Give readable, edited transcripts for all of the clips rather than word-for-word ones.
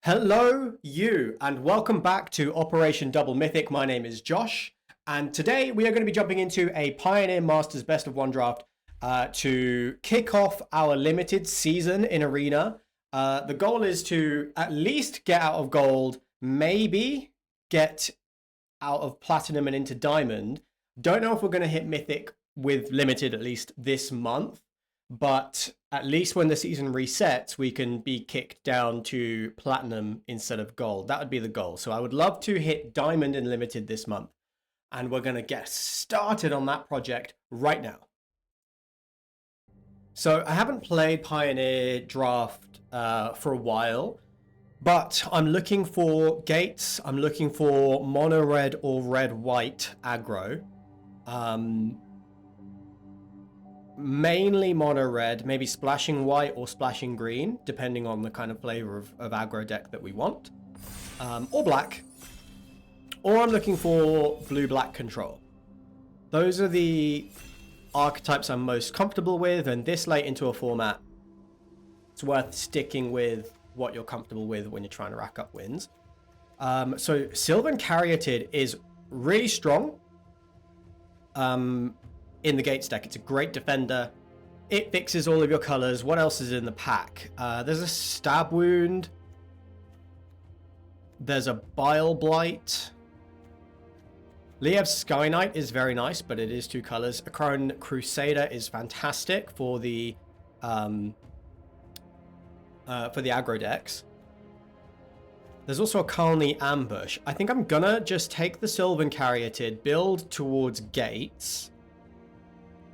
Hello, you, and welcome back to Operation Double Mythic. My name is Josh, and today we are going to be jumping into a Pioneer Masters Best of One draft to kick off our limited season in Arena. The goal is to at least get out of Gold, maybe get out of Platinum and into Diamond. Don't know if we're going to hit Mythic with limited at least this month. But at least when the season resets, we can be kicked down to Platinum instead of Gold. That would be the goal. So I would love to hit Diamond and Limited this month. And we're going to get started on that project right now. So I haven't played Pioneer Draft for a while. But I'm looking for gates. I'm looking for mono red or red white aggro. Mainly mono red, maybe splashing white or splashing green, depending on the kind of flavor of aggro deck that we want, or black, or I'm looking for blue-black control. Those are the archetypes I'm most comfortable with, and this late into a format, it's worth sticking with what you're comfortable with when you're trying to rack up wins. So Sylvan Caryatid is really strong. In the Gates deck, it's a great defender. It fixes all of your colors. What else is in the pack? There's a Stab Wound. There's a Bile Blight. Liev's Sky Knight is very nice, but it is two colors. Akron Crusader is fantastic for the aggro decks. There's also a Kalni Ambush. I think I'm gonna just take the Sylvan Caryatid, build towards gates.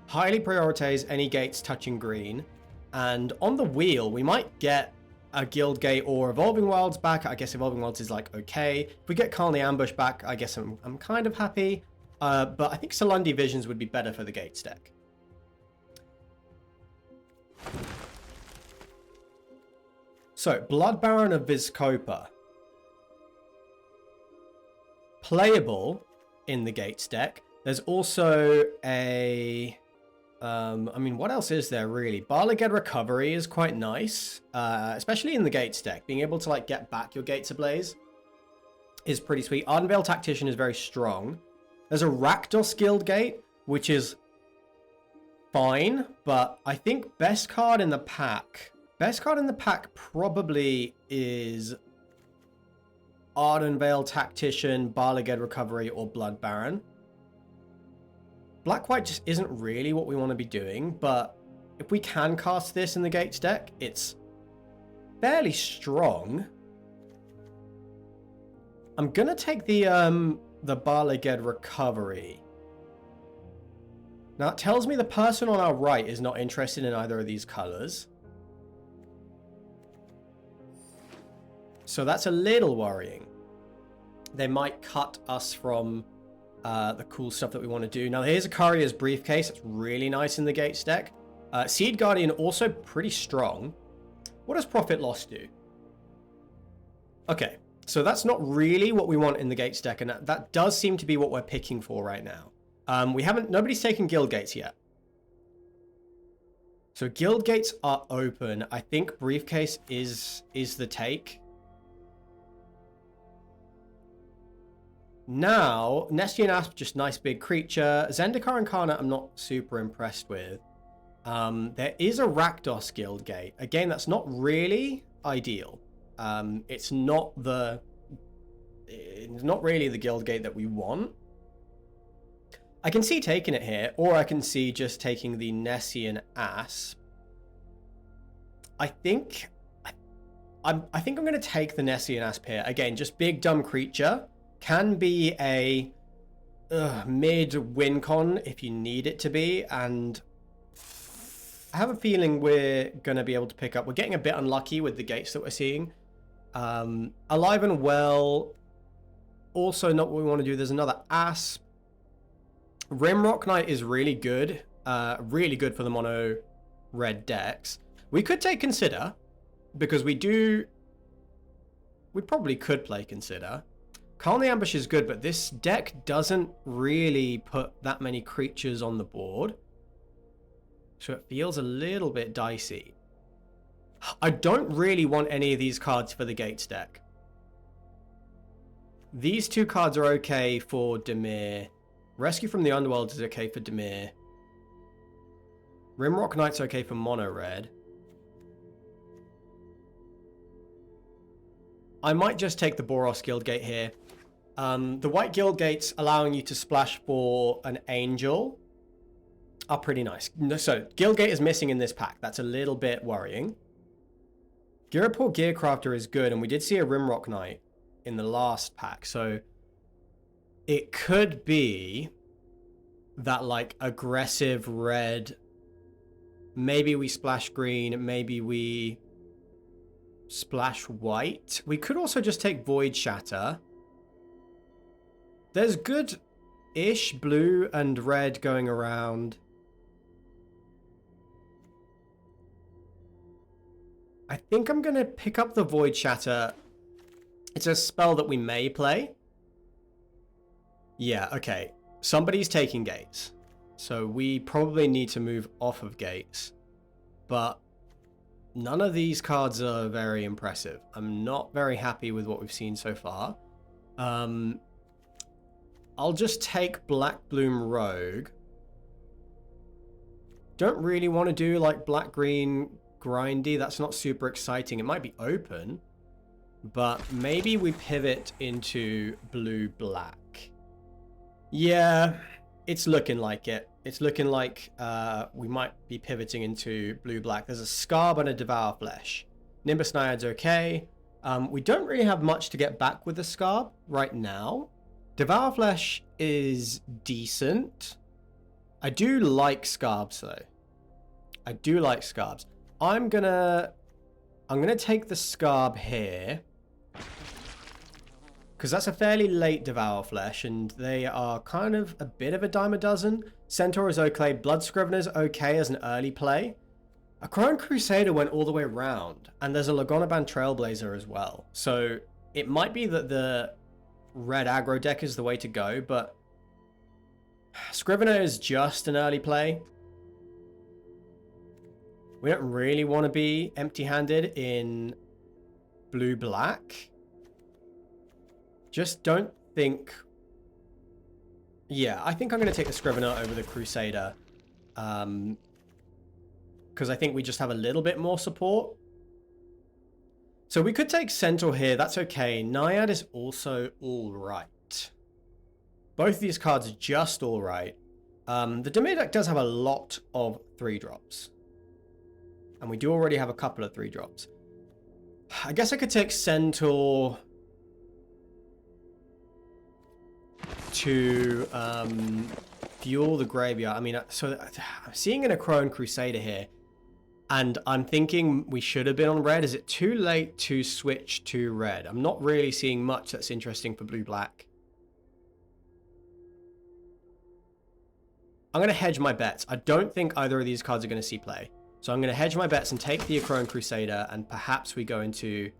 Highly prioritize any gates touching green, and on the wheel we might get a Guild Gate or Evolving Wilds back. I guess Evolving Wilds is like okay. If we get Kalni Ambush back, I guess I'm kind of happy. But I think Salundi Visions would be better for the gates deck. So Blood Baron of Vizkopa, playable in the gates deck. There's also a I mean, what else is there really? Barliged Recovery is quite nice, especially in the Gates deck. Being able to like get back your Gates Ablaze is pretty sweet. Ardenvale Tactician is very strong. There's a Rakdos Guild Gate, which is fine, but I think best card in the pack probably is Ardenvale Tactician, Barliged Recovery, or Blood Baron. Black-white just isn't really what we want to be doing, but if we can cast this in the Gates deck, it's fairly strong. I'm gonna take the Barliged Recovery. Now, it tells me the person on our right is not interested in either of these colors. So that's a little worrying. They might cut us from the cool stuff that we want to do. Now, here's a Courier's Briefcase. It's really nice in the Gates deck. Seed Guardian, also pretty strong. What does Profit Loss do? Okay, so that's not really what we want in the Gates deck, and that does seem to be what we're picking for right now. Nobody's taken Guild Gates yet. So Guild Gates are open. I think Briefcase is the take. Now, Nestian Asp, just nice big creature. Zendikar Incarnate, I'm not super impressed with. There is a Rakdos Guild Gate. Again, that's not really ideal. It's not really the Guild Gate that we want. I can see taking it here, or I can see just taking the Nessian Asp. I think I'm going to take the Nessian Asp here. Again, just big dumb creature. Can be a mid-win con if you need it to be, and I have a feeling we're going to be able to pick up. We're getting a bit unlucky with the gates that we're seeing. Alive and Well, also not what we want to do. There's another Asp. Rimrock Knight is really good for the mono red decks. We could take Consider, because we probably could play Consider. Kalni Ambush is good, but this deck doesn't really put that many creatures on the board. So it feels a little bit dicey. I don't really want any of these cards for the Gates deck. These two cards are okay for Dimir. Rescue from the Underworld is okay for Dimir. Rimrock Knight's okay for mono red. I might just take the Boros Guildgate here. The white Guildgates allowing you to splash for an Angel are pretty nice. So, Guildgate is missing in this pack. That's a little bit worrying. Girapur Gearcrafter is good, and we did see a Rimrock Knight in the last pack, so it could be that, like, aggressive red. Maybe we splash green, maybe we splash white. We could also just take Void Shatter. There's good-ish blue and red going around. I think I'm going to pick up the Void Shatter. It's a spell that we may play. Yeah, okay. Somebody's taking Gates. So we probably need to move off of Gates. But none of these cards are very impressive. I'm not very happy with what we've seen so far. I'll just take Black Bloom Rogue. Don't really want to do like black-green grindy. That's not super exciting. It might be open. But maybe we pivot into blue-black. Yeah, it's looking like it. It's looking like we might be pivoting into blue-black. There's a Scarb and a Devour Flesh. Nimbus Naiad's okay. We don't really have much to get back with the Scarb right now. Devour Flesh is decent. I do like Scarbs though. I do like Scarbs. I'm gonna take the Scarb here, because that's a fairly late Devour Flesh, and they are kind of a bit of a dime a dozen. Centaur is okay. Blood Scrivener's okay as an early play. A Crone Crusader went all the way around, and there's a Lagonaban Trailblazer as well. So it might be that the red aggro deck is the way to go, but Scrivener is just an early play. We don't really want to be empty-handed in blue-black. Just don't think... Yeah, I think I'm going to take the Scrivener over the Crusader. Because I think we just have a little bit more support. So we could take Centaur here. That's okay. Naiad is also all right. Both of these cards are just all right. The Dimir deck does have a lot of 3-drops. And we do already have a couple of 3-drops. I guess I could take Centaur to fuel the graveyard. I mean, so I'm seeing an Crone Crusader here. And I'm thinking we should have been on red. Is it too late to switch to red? I'm not really seeing much that's interesting for blue-black. I'm going to hedge my bets. I don't think either of these cards are going to see play. So I'm going to hedge my bets and take the Crone Crusader, and perhaps we go into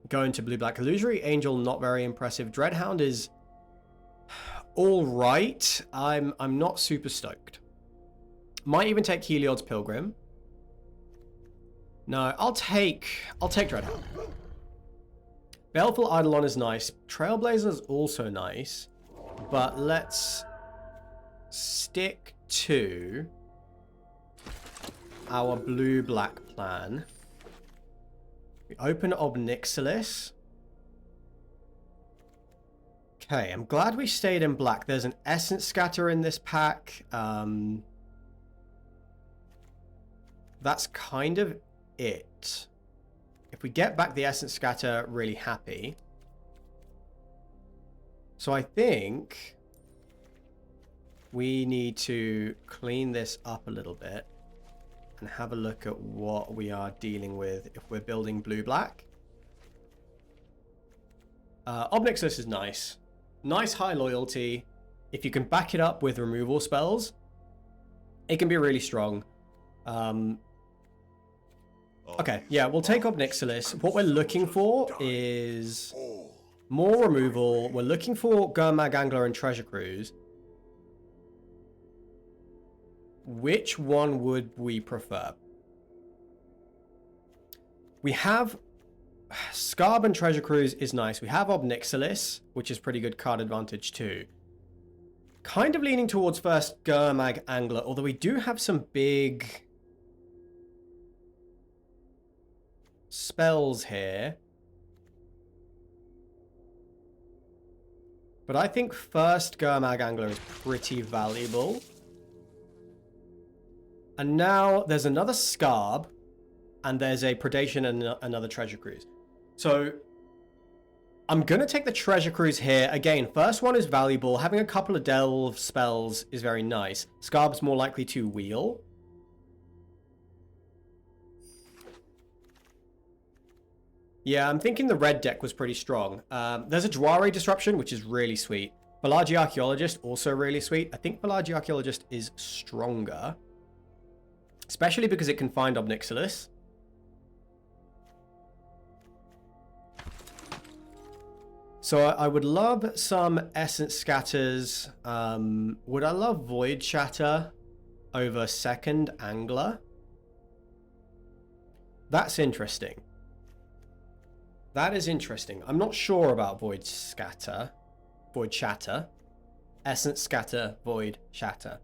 blue-black. Illusory Angel, not very impressive. Dreadhound is all right. I'm not super stoked. Might even take Heliod's Pilgrim. No, I'll take Dreadhound. Baleful Eidolon is nice. Trailblazer is also nice. But let's stick to our blue-black plan. We open Obnixilis. Okay, I'm glad we stayed in black. There's an Essence Scatter in this pack. That's kind of it. If we get back the Essence Scatter, really happy. So I think we need to clean this up a little bit and have a look at what we are dealing with if we're building blue-black. Obnixilis is nice. Nice high loyalty. If you can back it up with removal spells, it can be really strong. Okay, yeah, we'll take Obnixilis. What we're looking for is more removal. We're looking for Gurmag Angler and Treasure Cruise. Which one would we prefer? We have Scarb and Treasure Cruise is nice. We have Obnixilis, which is pretty good card advantage too. Kind of leaning towards first Gurmag Angler, although we do have some big spells here. But I think first Gurmag Angler is pretty valuable. And now there's another Scarb, and there's a Predation and another Treasure Cruise. So I'm going to take the Treasure Cruise here. Again, first one is valuable. Having a couple of Delve spells is very nice. Scarb's more likely to wheel. Yeah, I'm thinking the red deck was pretty strong. There's a Dwari Disruption, which is really sweet. Velagi Archaeologist, also really sweet. I think Velagi Archaeologist is stronger. Especially because it can find Obnixilis. So I would love some Essence Scatters. Would I love Void Shatter over second Angler? That's interesting. That is interesting. I'm not sure about Void Shatter. Essence Scatter, Void Shatter.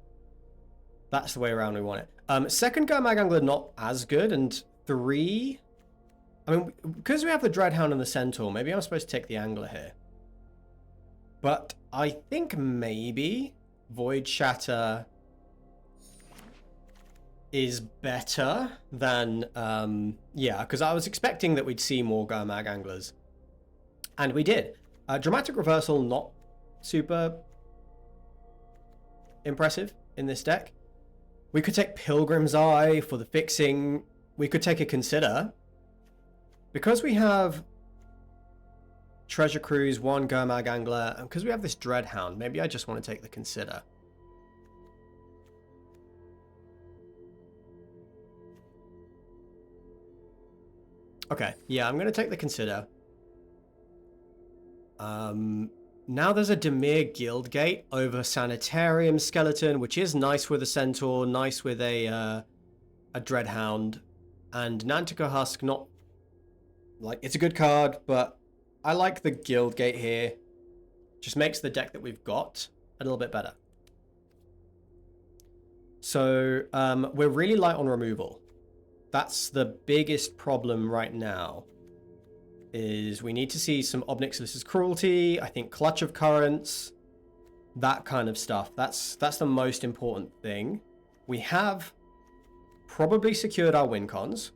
That's the way around we want it. Second Gurmag Angler, not as good. And 3... I mean, because we have the Dreadhound and the Centaur, maybe I'm supposed to take the Angler here. But I think maybe Void Shatter is better than... yeah, because I was expecting that we'd see more Gurmag Anglers. And we did. Dramatic Reversal, not super impressive in this deck. We could take Pilgrim's Eye for the fixing. We could take a Consider. Because we have Treasure Cruise, one Gurmag Angler, and because we have this Dreadhound, maybe I just want to take the Consider. Okay, yeah, I'm going to take the Consider. Now there's a Dimir Guildgate over Sanitarium Skeleton, which is nice with a Centaur, nice with a Dreadhound. And Nantico Husk, not... like, it's a good card, but I like the Guildgate here. Just makes the deck that we've got a little bit better. So, we're really light on removal. That's the biggest problem right now. Is we need to see some Obnixilis' Cruelty, I think Clutch of Currents, that kind of stuff. That's the most important thing. We have probably secured our win cons.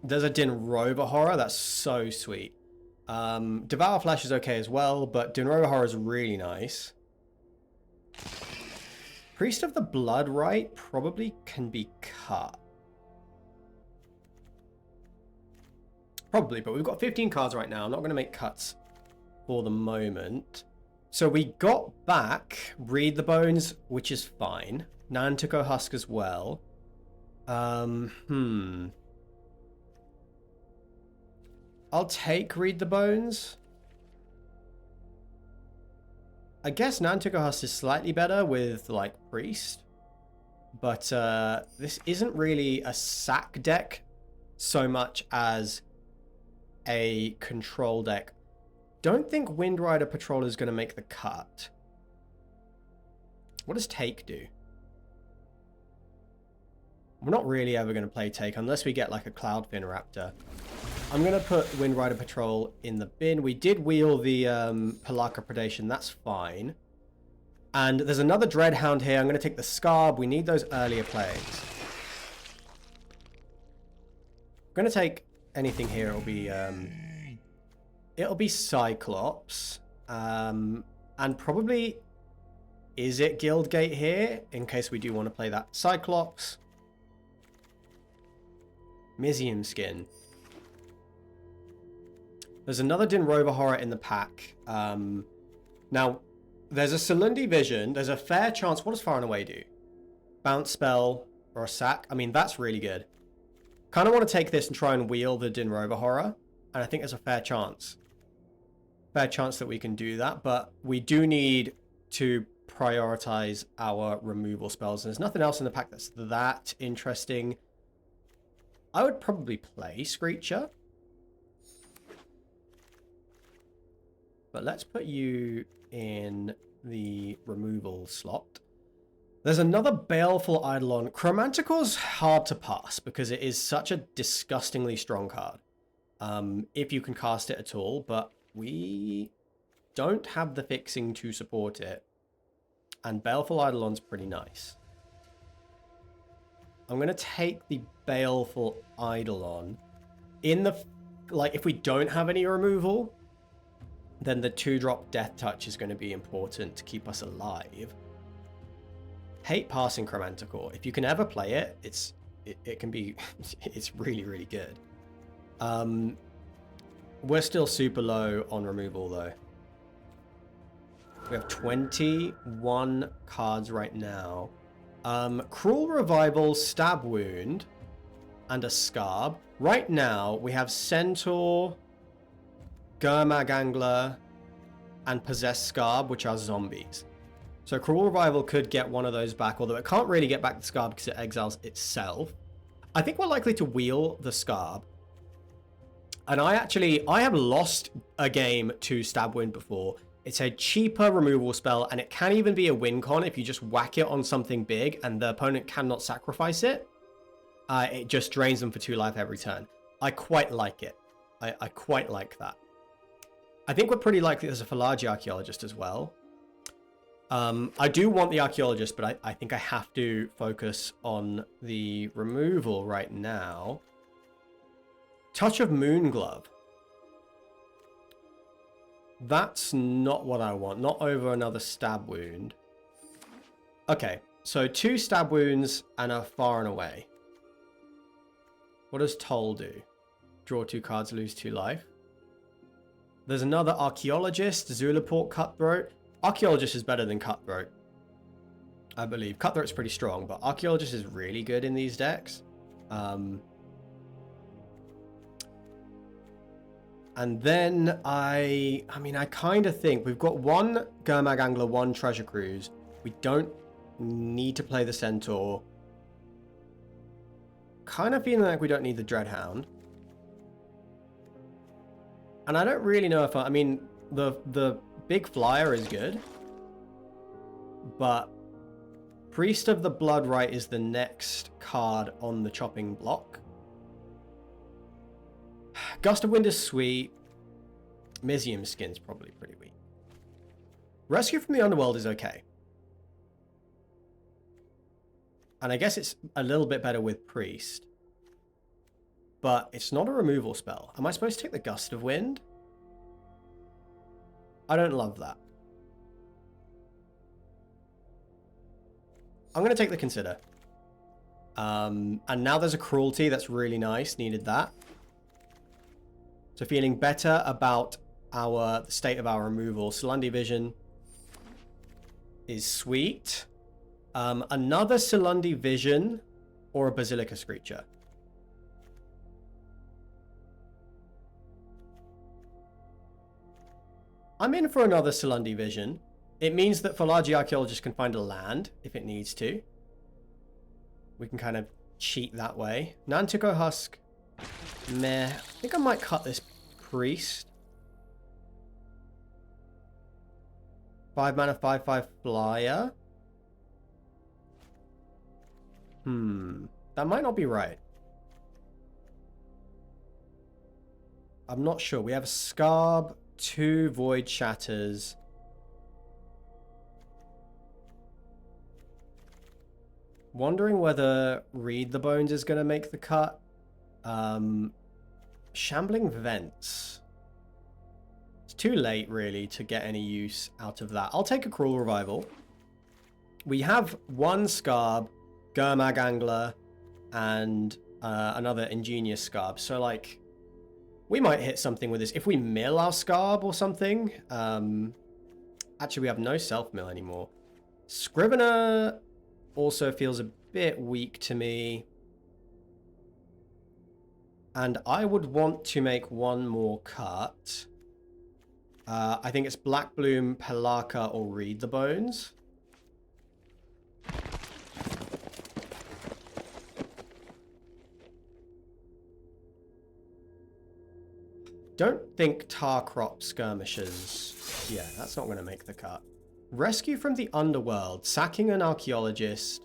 There's a Din Rover Horror, that's so sweet. Devour Flash is okay as well, but Din Rover Horror is really nice. Priest of the Blood Rite probably can be cut. Probably, but we've got 15 cards right now. I'm not going to make cuts for the moment. So we got back Read the Bones, which is fine. Nantico Husk as well. I'll take Read the Bones. I guess Nantico Husk is slightly better with, like, Priest. But this isn't really a sack deck so much as a control deck. Don't think Windrider Patrol is going to make the cut. What does Take do? We're not really ever going to play Take unless we get like a Cloudfin Raptor. I'm going to put Windrider Patrol in the bin. We did wheel the Pelaka Predation. That's fine. And there's another Dreadhound here. I'm going to take the Scarb. We need those earlier plays. I'm going to take anything here. It'll be Cyclops. And probably... is it Guildgate here? In case we do want to play that. Cyclops. Mizium Skin. There's another Din Rover Horror in the pack. Now, there's a Salundi Vision. There's a fair chance... what does Far and Away do? Bounce Spell or a sack? I mean, that's really good. Kind of want to take this and try and wheel the Din Rover Horror. And I think there's a fair chance. Fair chance that we can do that. But we do need to prioritize our removal spells. There's nothing else in the pack that's that interesting. I would probably play Screecher. But let's put you in the removal slot. There's another Baleful Eidolon. Chromanticore's hard to pass because it is such a disgustingly strong card. If you can cast it at all, but we don't have the fixing to support it. And Baleful Eidolon's pretty nice. I'm going to take the Baleful Eidolon. In the, like, if we don't have any removal, then the 2-drop Death Touch is going to be important to keep us alive. Hate passing Chromanticore. If you can ever play it, it can be, it's really, really good. We're still super low on removal though. We have 21 cards right now. Cruel Revival, Stab Wound, and a Scarb. Right now, we have Centaur, Gurmag Angler, and Possessed Scarb, which are zombies. So Cruel Revival could get one of those back, although it can't really get back the Scarb because it exiles itself. I think we're likely to wheel the Scarb. And I have lost a game to Stab Wound before. It's a cheaper removal spell, and it can even be a win con if you just whack it on something big and the opponent cannot sacrifice it. It just drains them for 2 life every turn. I quite like it. I quite like that. I think we're pretty likely there's a Philagi Archaeologist as well. I do want the Archaeologist, but I think I have to focus on the removal right now. Touch of Moonglove. That's not what I want. Not over another Stab Wound. Okay, so 2 Stab Wounds and a Far and Away. What does Toll do? Draw 2 cards, lose 2 life. There's another Archaeologist, Zulaport, Cutthroat. Archaeologist is better than Cutthroat, I believe. Cutthroat's pretty strong, but Archaeologist is really good in these decks. And then I kind of think we've got 1 Gurmag Angler, 1 Treasure Cruise. We don't need to play the Centaur. Kind of feeling like we don't need the Dreadhound. And I don't really know if I mean, the Big Flyer is good. But Priest of the Bloodright is the next card on the chopping block. Gust of Wind is sweet. Mizium Skin's probably pretty weak. Rescue from the Underworld is okay. And I guess it's a little bit better with Priest. But it's not a removal spell. Am I supposed to take the Gust of Wind? I don't love that. I'm going to take the Consider. And now there's a Cruelty. That's really nice. Needed that. So feeling better about the state of our removal. Silundi Vision is sweet. Another Silundi Vision or a Basilica Screecher. I'm in for another Silundi Vision. It means that Philagi Archaeologist can find a land if it needs to. We can kind of cheat that way. Nantico Husk. Meh. I think I might cut this Priest. 5 mana, 5/5 flyer. That might not be right. I'm not sure. We have Scarb, 2 Void Shatters. Wondering whether Read the Bones is going to make the cut. Shambling Vents. It's too late, really, to get any use out of that. I'll take a Cruel Revival. We have 1 Scarb, Gurmag Angler, and another Ingenious Scarb. So, like, we might hit something with this. If we mill our Scarb or something. Actually, we have no self-mill anymore. Scrivener also feels a bit weak to me. And I would want to make 1 more cut. I think it's Black Bloom, Pelaka, or Read the Bones. don't think tar crop skirmishers. Yeah, that's not going to make the cut. Rescue from the underworld. Sacking an archaeologist.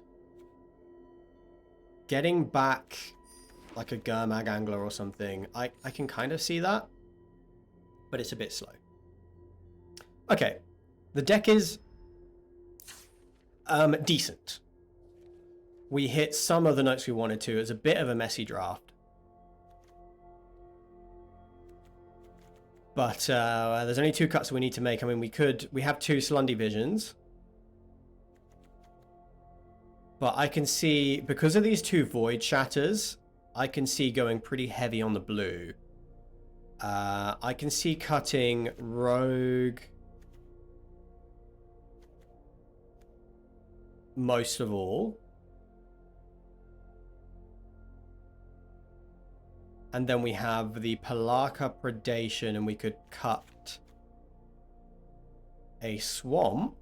Getting back like a Gurmag angler or something. I can kind of see that. But it's a bit slow. Okay. The deck is decent. We hit some of the notes we wanted to. It's a bit of a messy draft. But there's only 2 cuts we need to make. I mean, we have 2 Slundy Visions. But I can see, because of these 2 Void Shatters, I can see going pretty heavy on the blue. I can see cutting Rogue most of all. And then we have the Palaka Predation, and we could cut a Swamp.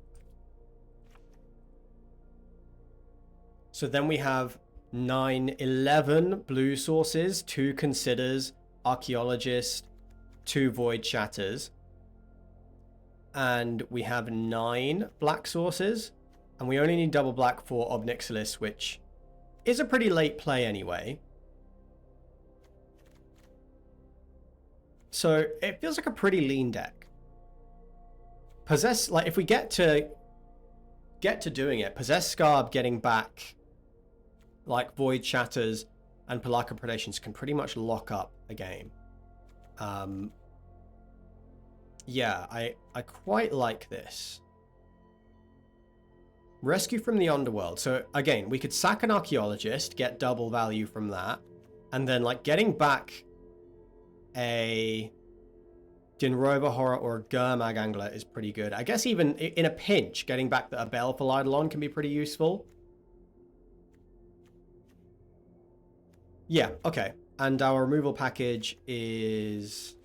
So then we have 9, 11 blue sources, 2 Considers, Archaeologist, 2 Void Shatters. And we have 9 black sources. And we only need double black for Obnixilis, which is a pretty late play anyway. So it feels like a pretty lean deck. Possess, like if we get to doing it, Possess Scarb getting back like Void Shatters and Palaka Predations can pretty much lock up a game. Yeah, I quite like this. Rescue from the Underworld. So again, we could sack an Archaeologist, get double value from that, and then like getting back a Dinrover Horror or a Gurmag Angler is pretty good. I guess even in a pinch, getting back a Baleful Eidolon can be pretty useful. Yeah, okay. And our removal package is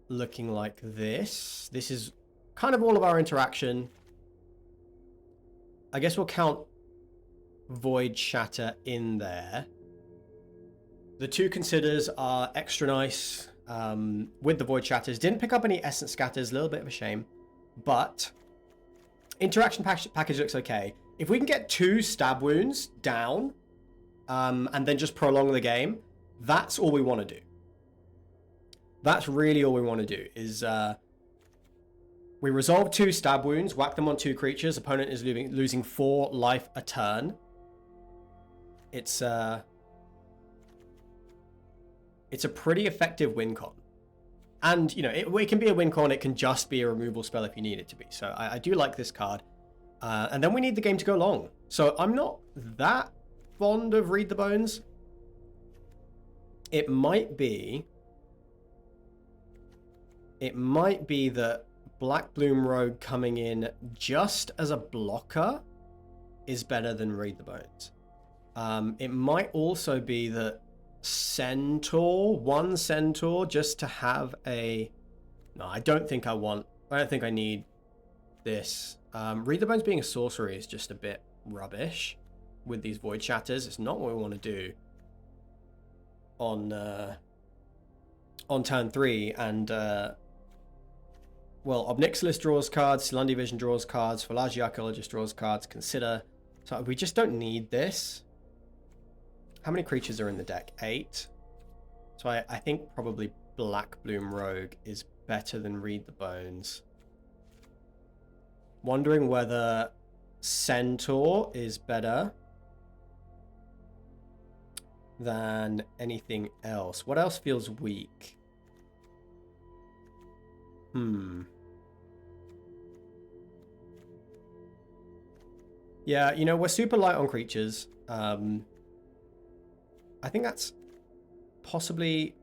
looking like this. This is kind of all of our interaction. I guess we'll count Void Shatter in there. The 2 Considers are extra nice with the Void Shatters. Didn't pick up any Essence Scatters, a little bit of a shame. But interaction package looks okay. If we can get 2 Stab Wounds down and then just prolong the game, that's all we want to do. That's really all we want to do is we resolve 2 Stab Wounds, whack them on 2 creatures. Opponent is losing 4 life a turn. It's a pretty effective win con. And, you know, it can be a win con. It can just be a removal spell if you need it to be. So I do like this card. And then we need the game to go long. So I'm not that fond of Read the Bones. It might be that Black Bloom Rogue coming in just as a blocker is better than Read the Bones. It might also be that one Centaur just to have a... No, I don't think I need this. Read the Bones being a sorcery is just a bit rubbish with these Void Shatters. It's not what we want to do on turn 3. And well, Obnixilis draws cards, Slundy Vision draws cards, Philagi Archaeologist draws cards, Consider. So we just don't need this. How many creatures are in the deck? 8. So I think probably Black Bloom Rogue is better than Read the Bones. Wondering whether Centaur is better than anything else. What else feels weak? Yeah, you know, we're super light on creatures. I think that's possibly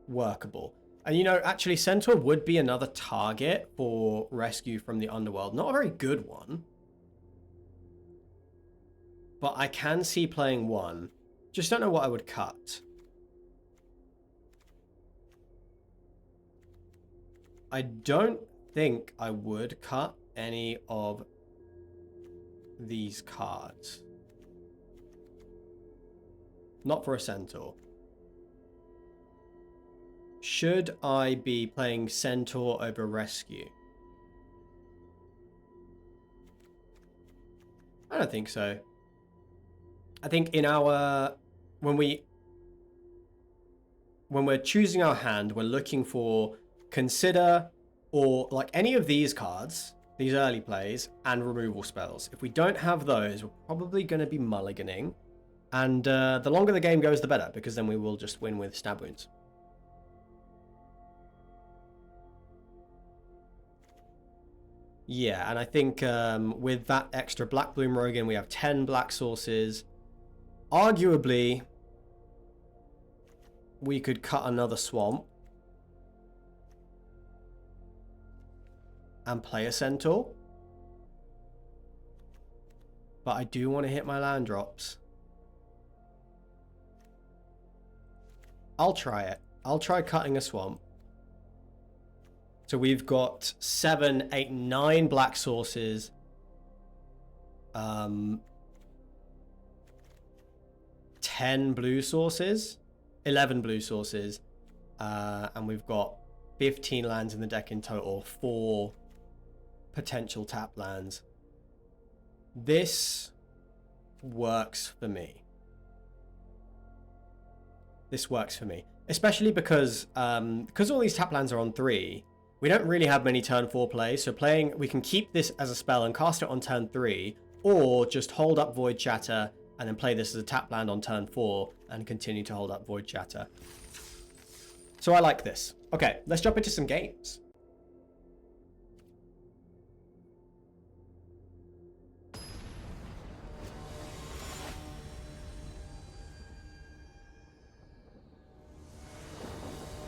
workable. And, you know, actually, Centaur would be another target for Rescue from the Underworld. Not a very good one. But I can see playing one. Just don't know what I would cut. I don't think I would cut any of these cards. Not for a Centaur. Should I be playing Centaur over Rescue? I don't think so. I think in our... When we're choosing our hand, we're looking for Consider or like any of these cards, these early plays, and removal spells. If we don't have those, we're probably going to be mulliganing. And the longer the game goes, the better, because then we will just win with stab wounds. Yeah, and I think with that extra Black Bloom Rogan, we have 10 black sources. Arguably, we could cut another swamp and play a Centaur. But I do want to hit my land drops. I'll try it. I'll try cutting a swamp. So we've got 7, 8, 9 black sources. 10 blue sources. 11 blue sources. And we've got 15 lands in the deck in total. 4 potential tap lands. This works for me. This works for me. Especially because all these tap lands are on 3, we don't really have many turn 4 plays. So we can keep this as a spell and cast it on turn 3, or just hold up Void Chatter and then play this as a tap land on turn 4 and continue to hold up Void Chatter. So I like this. Okay, let's jump into some games.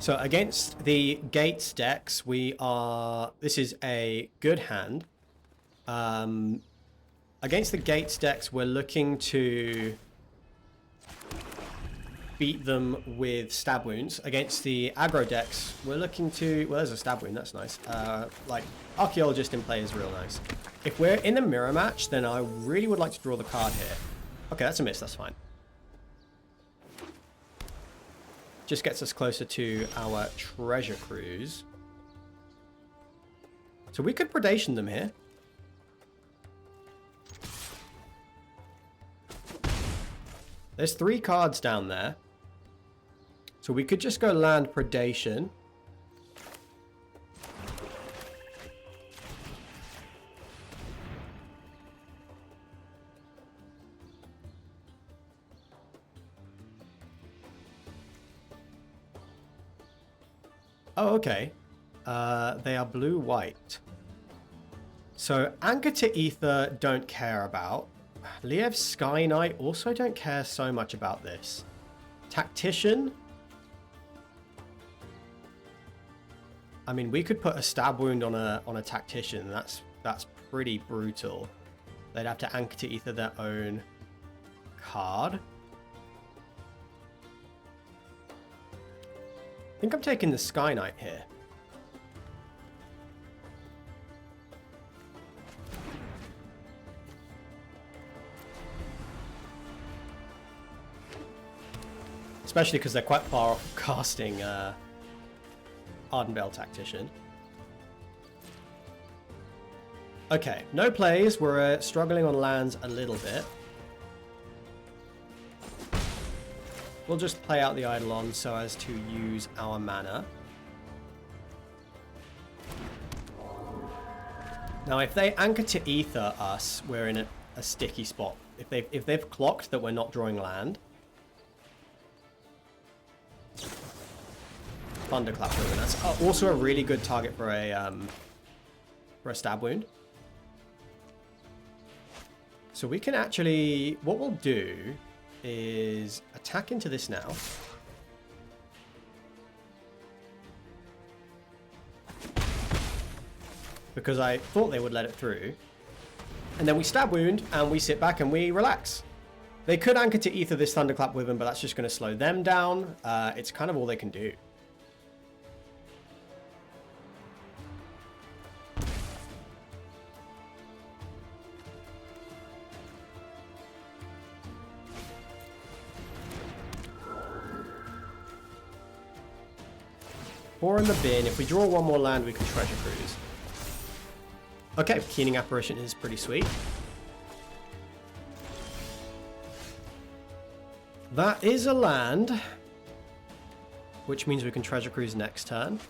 So against the Gates decks, this is a good hand. Against the Gates decks, we're looking to beat them with stab wounds. Against the aggro decks, we're looking to... Well, there's a stab wound, that's nice. Like, Archaeologist in play is real nice. If we're in a mirror match, then I really would like to draw the card here. Okay, that's a miss, that's fine. Just gets us closer to our treasure cruise. So we could predation them here. There's 3 cards down there. So we could just go land predation. Oh, okay. They are blue-white. So Anchor to Ether don't care about. Liev's Sky Knight also don't care so much about this. Tactician. I mean, we could put a stab wound on a Tactician. That's pretty brutal. They'd have to Anchor to Ether their own card. I think I'm taking the Sky Knight here. Especially because they're quite far off casting Ardenvale Tactician. Okay, no plays. We're struggling on lands a little bit. We'll just play out the Eidolon so as to use our mana. Now, if they Anchor to Ether us, we're in a sticky spot. If they've clocked that we're not drawing land. Thunderclap Ribbon. That's also a really good target for a stab wound. So we can actually... What we'll do is attack into this now. Because I thought they would let it through. And then we stab wound and we sit back and we relax. They could Anchor to Ether this Thunderclap with them, but that's just going to slow them down. It's kind of all they can do. 4 in the bin. If we draw one more land, we can treasure cruise. Okay, Keening Apparition is pretty sweet. That is a land, which means we can treasure cruise next turn.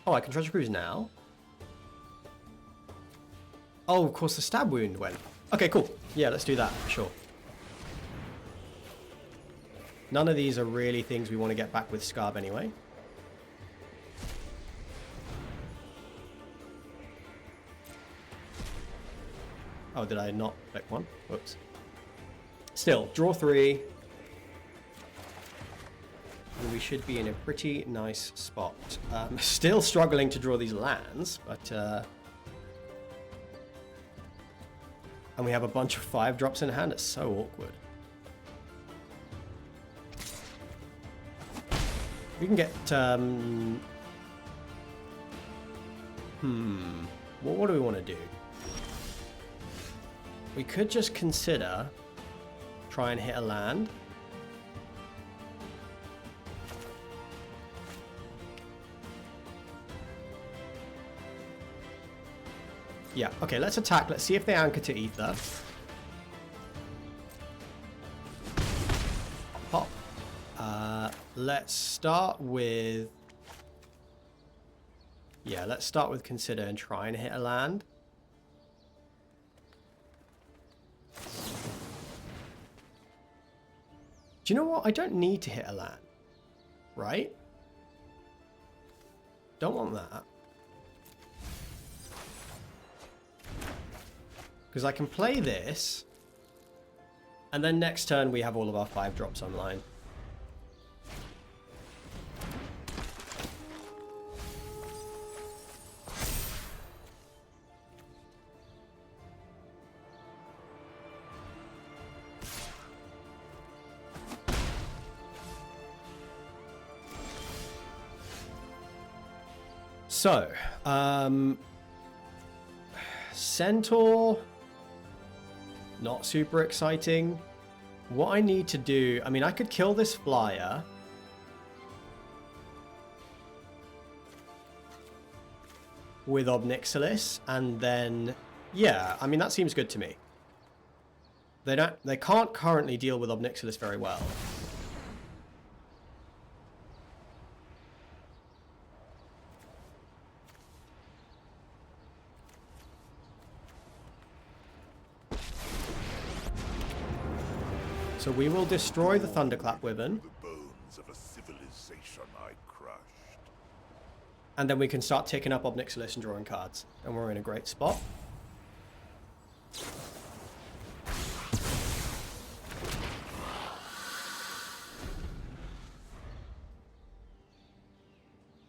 Oh, I can treasure cruise now. Oh, of course the stab wound went. Okay, cool. Yeah, let's do that for sure. None of these are really things we want to get back with Scarb anyway. Oh, did I not pick one? Whoops. Still, draw 3. And we should be in a pretty nice spot. Still struggling to draw these lands, but... and we have a bunch of 5 drops in hand. It's so awkward. We can get... What do we want to do? We could just consider try and hit a land. Yeah, okay, let's attack. Let's see if they anchor to Ether. Pop. Let's start with... yeah, let's start with consider and try and hit a land. Do you know what? I don't need to hit a land, right? Don't want that. Because I can play this, and then next turn we have all of our 5 drops online. So, Centaur, not super exciting. What I need to do, I mean, I could kill this flyer. With Obnixilis, and then, yeah, I mean, that seems good to me. They can't currently deal with Obnixilis very well. So we will destroy the Thunderclap Wyvern. The bones of a civilization I crushed. And then we can start ticking up Obnixilis and drawing cards. And we're in a great spot.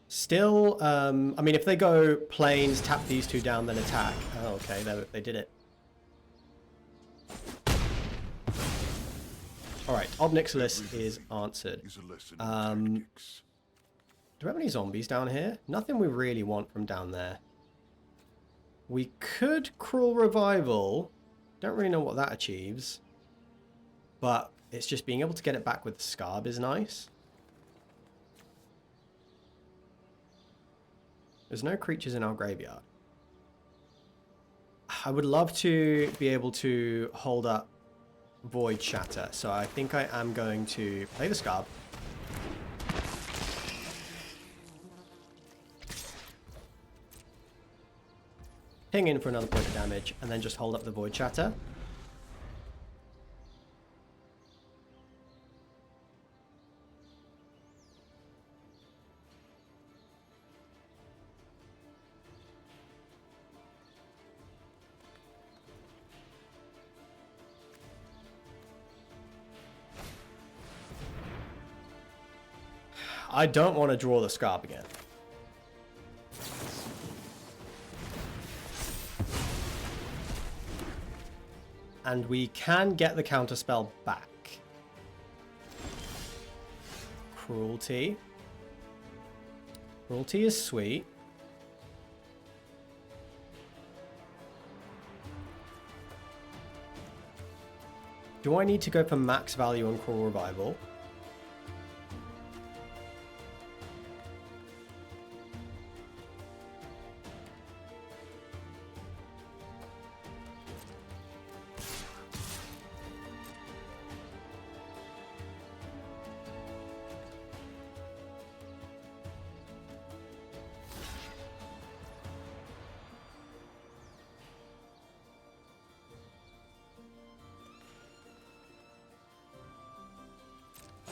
Still, I mean, if they go planes, tap these 2 down, then attack. Oh, okay, they did it. Alright, Obnixilis is answered. Do we have any zombies down here? Nothing we really want from down there. We could Cruel Revival. Don't really know what that achieves. But it's just being able to get it back with the Scarb is nice. There's no creatures in our graveyard. I would love to be able to hold up Void Shatter, so I think I am going to play the Scarb. Ping in for another point of damage, and then just hold up the Void Shatter. I don't want to draw the Scarb again. And we can get the counterspell back. Cruelty. Cruelty is sweet. Do I need to go for max value on Cruel Revival?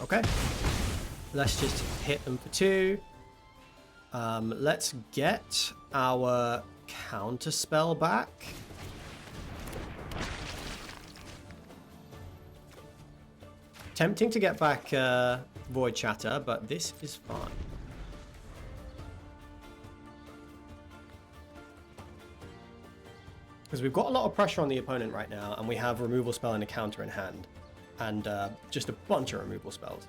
Okay, let's just hit them for 2. Let's get our counter spell back. Tempting to get back Void Shatter, but this is fine. Because we've got a lot of pressure on the opponent right now, and we have removal spell and a counter in hand. And just a bunch of removal spells.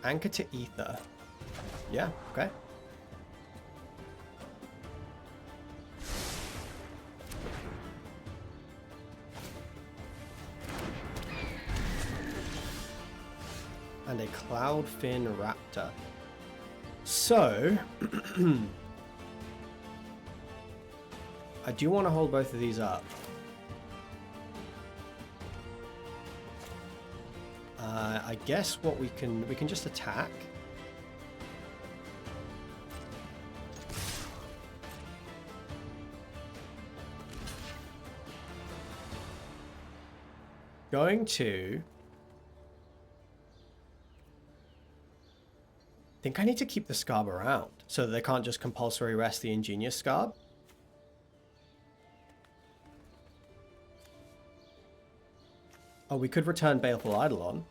Anchor to Ether. Yeah, okay. And a Cloudfin Raptor. So... I do want to hold both of these up. I guess what we can just attack. Going to... I think I need to keep the Scarb around so that they can't just compulsory rest the Ingenious Scarb. Oh, we could return Baleful Eidolon.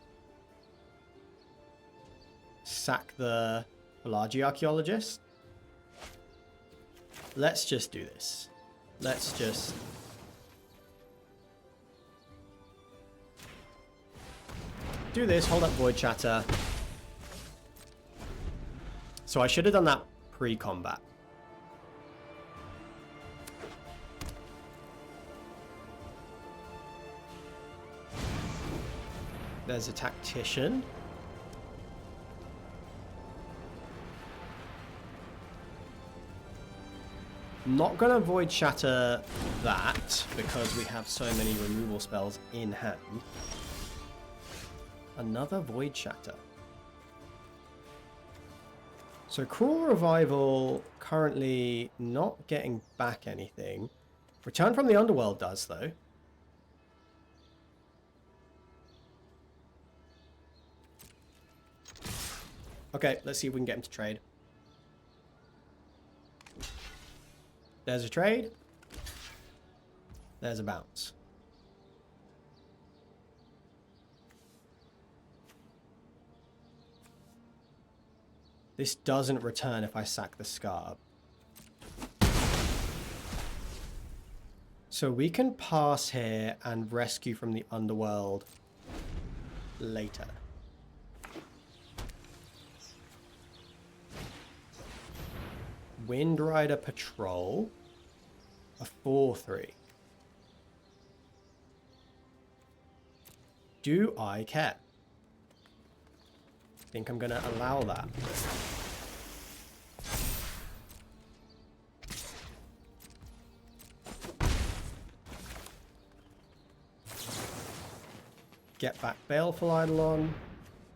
Sack the Pelagi Archaeologist. Let's just do this. Let's just... do this, hold up Void Shatter. So I should have done that pre-combat. There's a Tactician. Not gonna Void Shatter that because we have so many removal spells in hand. Another Void Shatter. So Cruel Revival currently not getting back anything. Return from the Underworld does though. Okay, let's see if we can get him to trade. There's a trade. There's a bounce. This doesn't return if I sack the Scarb. So we can pass here and rescue from the Underworld later. Wind Rider Patrol. A 4/3. Do I care? I think I'm going to allow that. Get back Baleful Eidolon.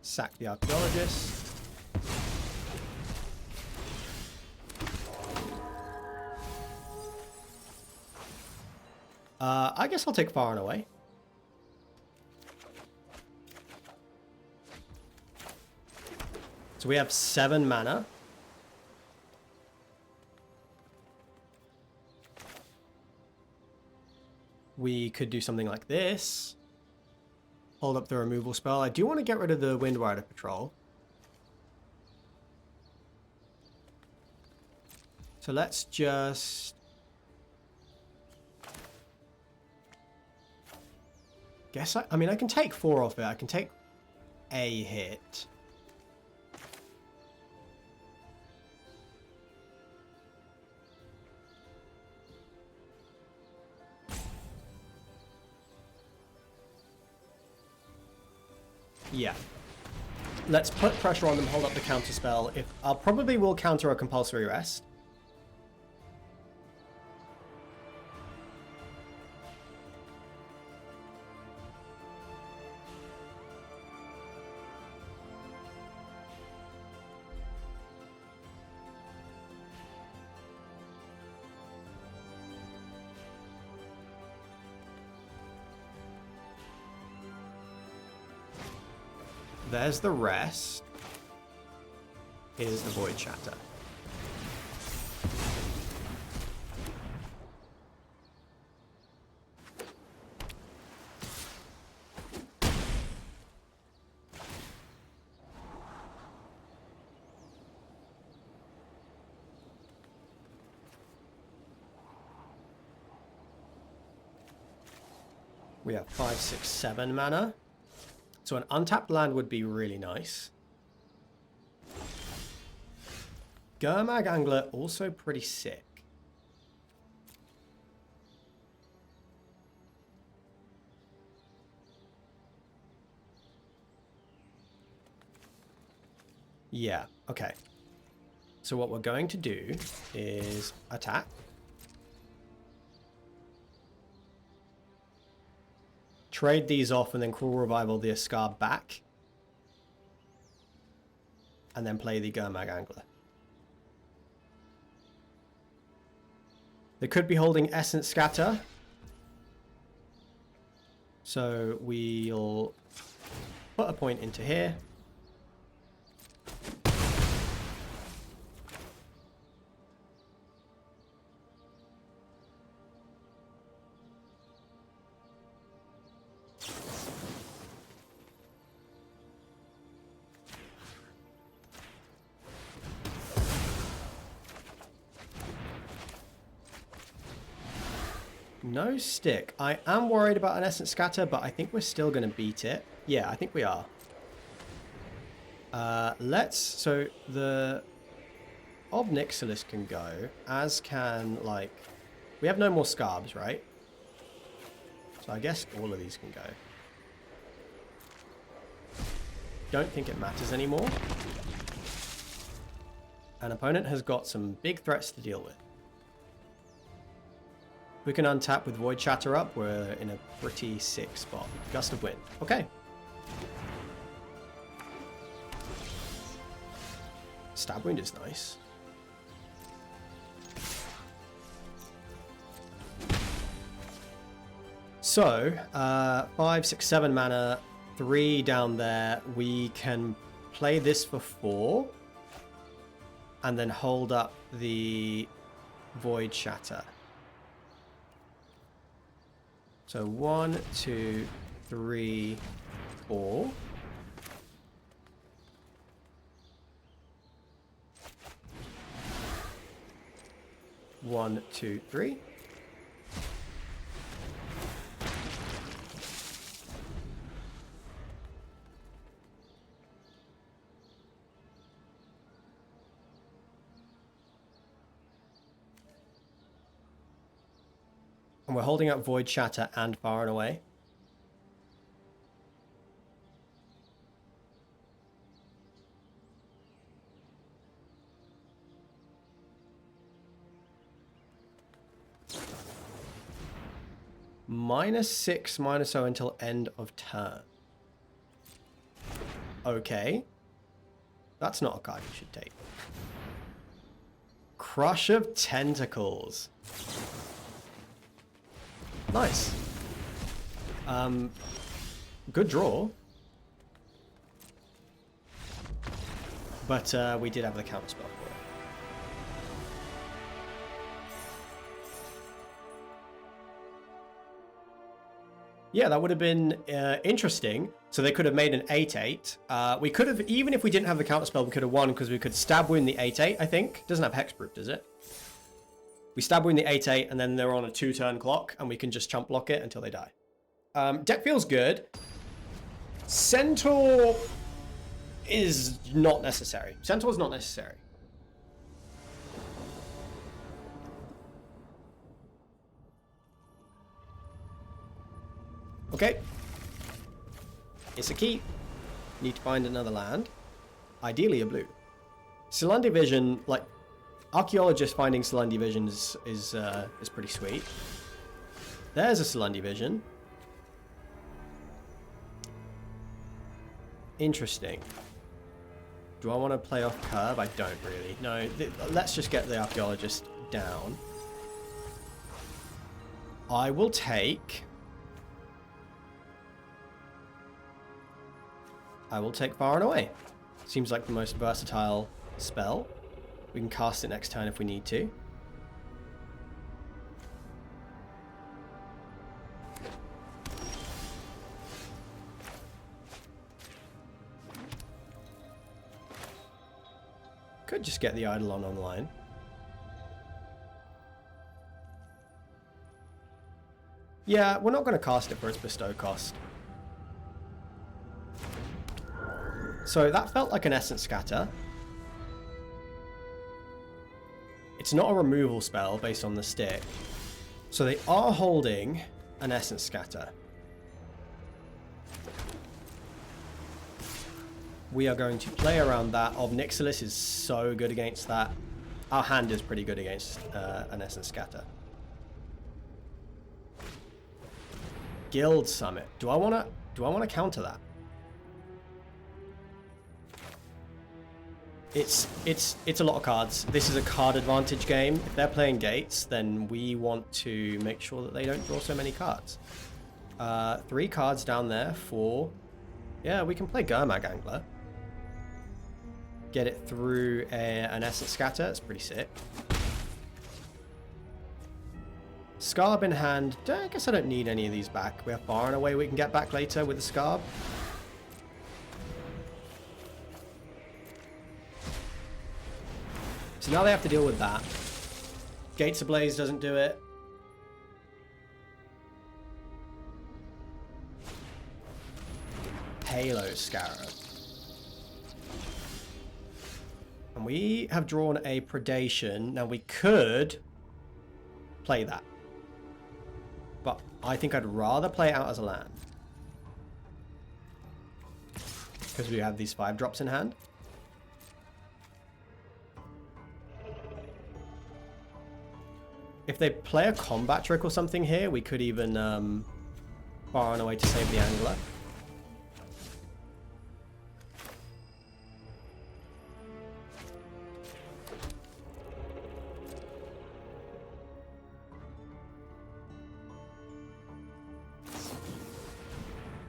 Sack the Archaeologist. I guess I'll take Far and Away. So we have 7 mana. We could do something like this. Hold up the removal spell. I do want to get rid of the Wind Rider Patrol. So let's just... guess I mean, I can take 4 off it. I can take a hit. Yeah. Let's put pressure on them, hold up the counter spell. If I'll probably will counter a compulsory rest. There's the rest. Here's the Void Shatter. We have 5, 6, 7 mana. So an untapped land would be really nice. Gurmag Angler, also pretty sick. Yeah, okay. So what we're going to do is attack. Trade these off and then Cruel Revival the Ascar back. And then play the Gurmag Angler. They could be holding Essence Scatter. So we'll put a point into here. No stick. I am worried about an Essence Scatter, but I think we're still going to beat it. Yeah, I think we are. So the Ob Nixilis can go, as can, like... We have no more Scarbs, right? So I guess all of these can go. Don't think it matters anymore. An opponent has got some big threats to deal with. We can untap with Void Shatter up. We're in a pretty sick spot. Gust of Wind. Okay. Stab Wound is nice. So, 5, 6, 7 mana, 3 down there. We can play this for 4. And then hold up the Void Shatter. So 1, 2, 3, 4. One, two, three. And we're holding up Void Shatter and Far and Away. -6, -0 until end of turn. Okay. That's not a card you should take. Crush of Tentacles. Nice. Good draw. But we did have the counter spell for it. Yeah, that would have been interesting. So they could have made an 8/8. We could have, even if we didn't have the counter spell, we could have won because we could stab wound the 8/8, I think. Doesn't have Hexproof, does it? We stab wound the 8/8 and then they're on a 2-turn clock and we can just chump block it until they die. Deck feels good. Centaur is not necessary. Centaur is not necessary. Okay. It's a key. Need to find another land. Ideally a blue. Ceylon Vision, like, archaeologist finding Ceylon Vision is pretty sweet. There's a Ceylon Vision. Interesting. Do I want to play off curve? I don't really. No, let's just get the archaeologist down. I will take Far and Away. Seems like the most versatile spell. We can cast it next turn if we need to. Could just get the Eidolon online. Yeah, we're not going to cast it for its bestow cost. So that felt like an Essence Scatter. It's not a removal spell based on the stick. So they are holding an Essence Scatter. We are going to play around that. Obnixilis is so good against that. Our hand is pretty good against an Essence Scatter. Guild Summit. Do I want to counter that? It's a lot of cards. This is a card advantage game. If they're playing gates, then we want to make sure that they don't draw so many cards. 3 cards down there for... Yeah, we can play Gurmag Angler. Get it through an Essence Scatter. It's pretty sick. Scarb in hand. I guess I don't need any of these back. We have Far and Away we can get back later with the Scarb. So now they have to deal with that. Gates Ablaze doesn't do it. Halo Scarab. And we have drawn a Predation. Now we could play that. But I think I'd rather play it out as a land. Because we have these 5 drops in hand. If they play a combat trick or something here, we could even Far and Away to save the Angler.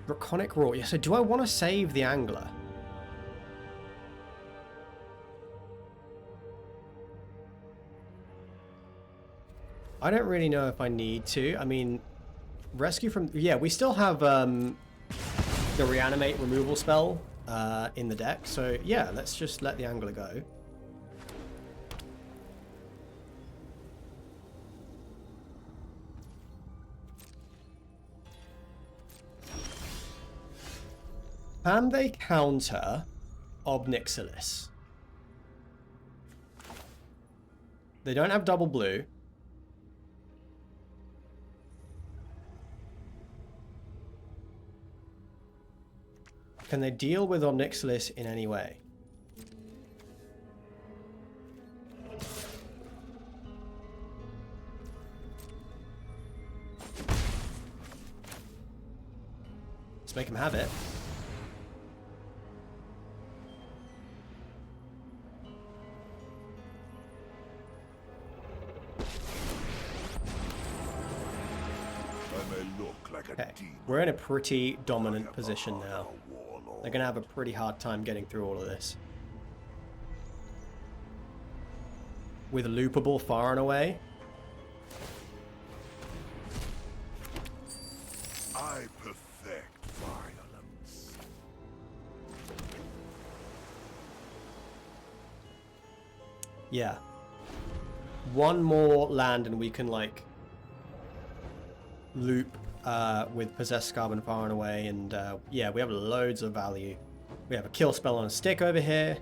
Draconic Roar. Yeah, so do I want to save the Angler? I don't really know if I need to. I mean, rescue from... Yeah, we still have the Reanimate removal spell in the deck. So, yeah, let's just let the Angler go. Can they counter Obnixilis? They don't have double blue. Can they deal with Obnixilis in any way? Let's make him have it. Okay, we're in a pretty dominant position now. They're going to have a pretty hard time getting through all of this. With loopable Far and Away. I perfect violence. Yeah. One more land and we can, like, loop with Possessed Scarb and Far and Away, and yeah, we have loads of value. We have a kill spell on a stick over here.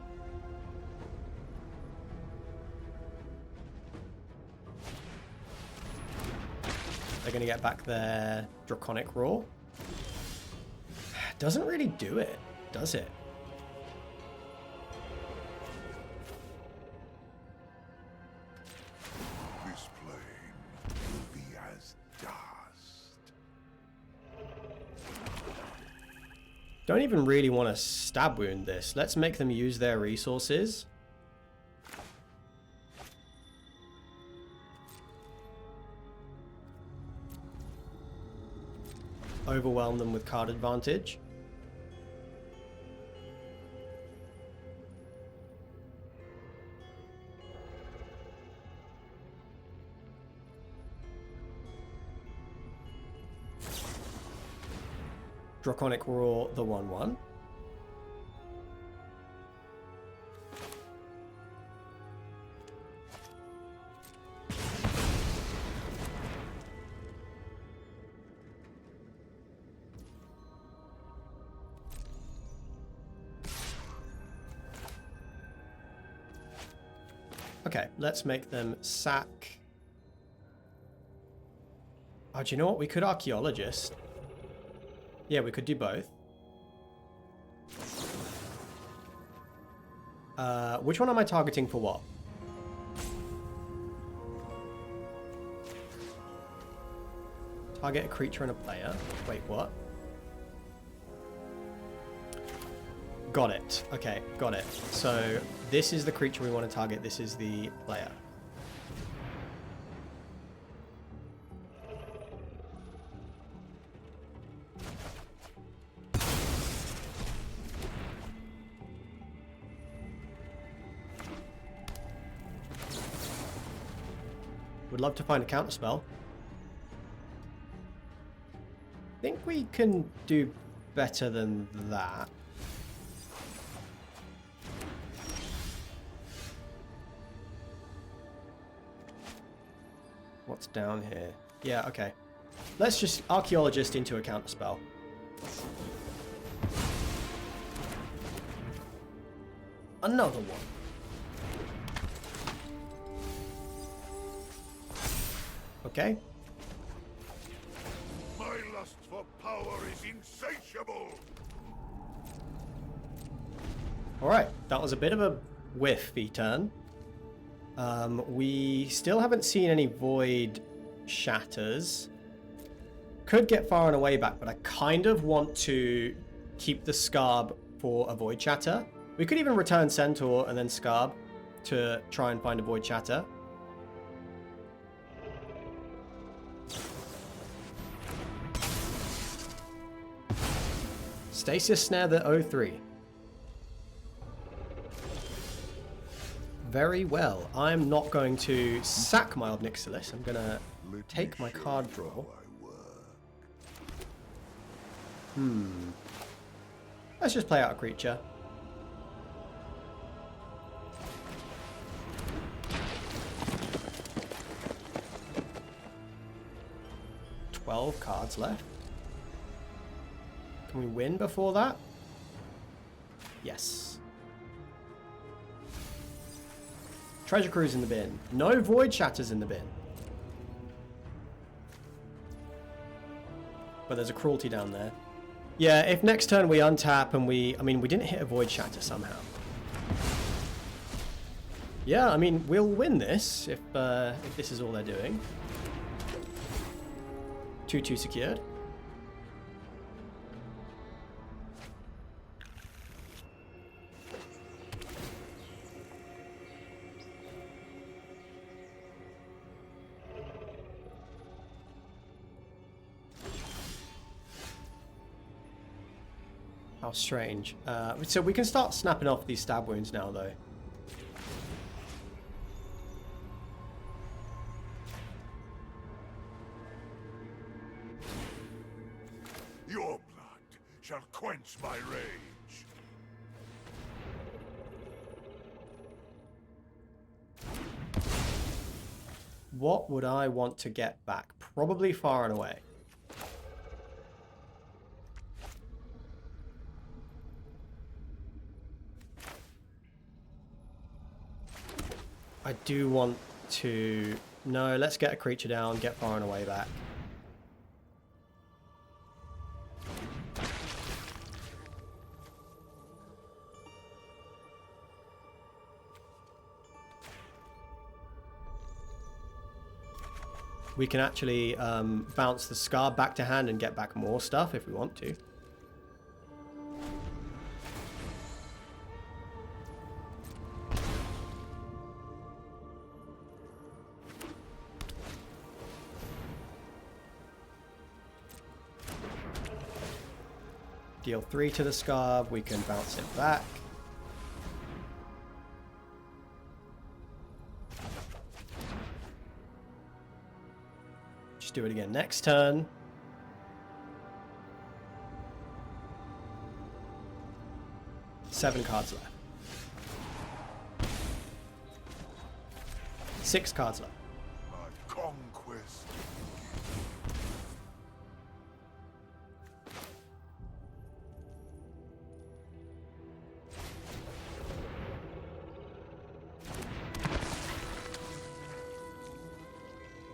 They're going to get back their Draconic Roar. Doesn't really do it, does it? Don't even really want to stab wound this. Let's make them use their resources. Overwhelm them with card advantage. Draconic Roar the 1/1. Okay, let's make them sack. Oh, do you know what? We could Archaeologist. Yeah, we could do both. Which one am I targeting for what? Target a creature and a player. Wait, what? Got it. Okay, got it. So this is the creature we want to target. This is the player. Would love to find a counter spell. I think we can do better than that. What's down here? Yeah, okay. Let's just Archaeologist into a counter spell. Another one. Okay. My lust for power is insatiable. Alright, that was a bit of a whiffy turn. We still haven't seen any Void Shatters. Could get far and away back, but I kind of want to keep the Scarb for a Void Shatter. We could even return Centaur and then Scarb to try and find a Void Shatter. Stasis Snare the 0-3. Very well. I'm not going to sack my Obnixilis. I'm going to take my card draw. Let's just play out a creature. $12 cards left. Can we win before that? Yes. Treasure Cruise in the bin. No Void Shatters in the bin. But there's a Cruelty down there. Yeah, if next turn we untap and we didn't hit a Void Shatter somehow. Yeah, I mean, we'll win this if this is all they're doing. 2/2 secured. How strange. So we can start snapping off these stab wounds now, though. Your blood shall quench my rage. What would I want to get back? Probably Far and Away. I do want to... No, let's get a creature down, get Far and Away back. We can actually bounce the Scar back to hand and get back more stuff if we want to. deal 3 to the Scarb. We can bounce it back. Just do it again next turn. Seven cards left. 6 cards left. My conquest.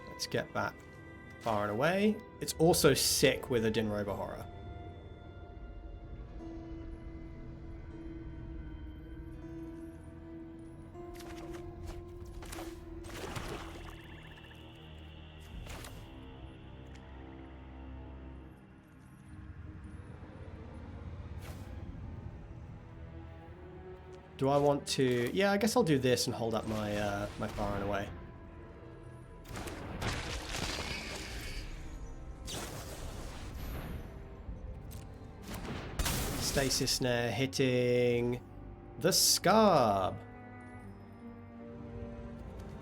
Let's get that far and away. It's also sick with a Dinrover Horror. Do I want to... Yeah, I guess I'll do this and hold up my my far and away. Stasis Snare hitting the Scarb.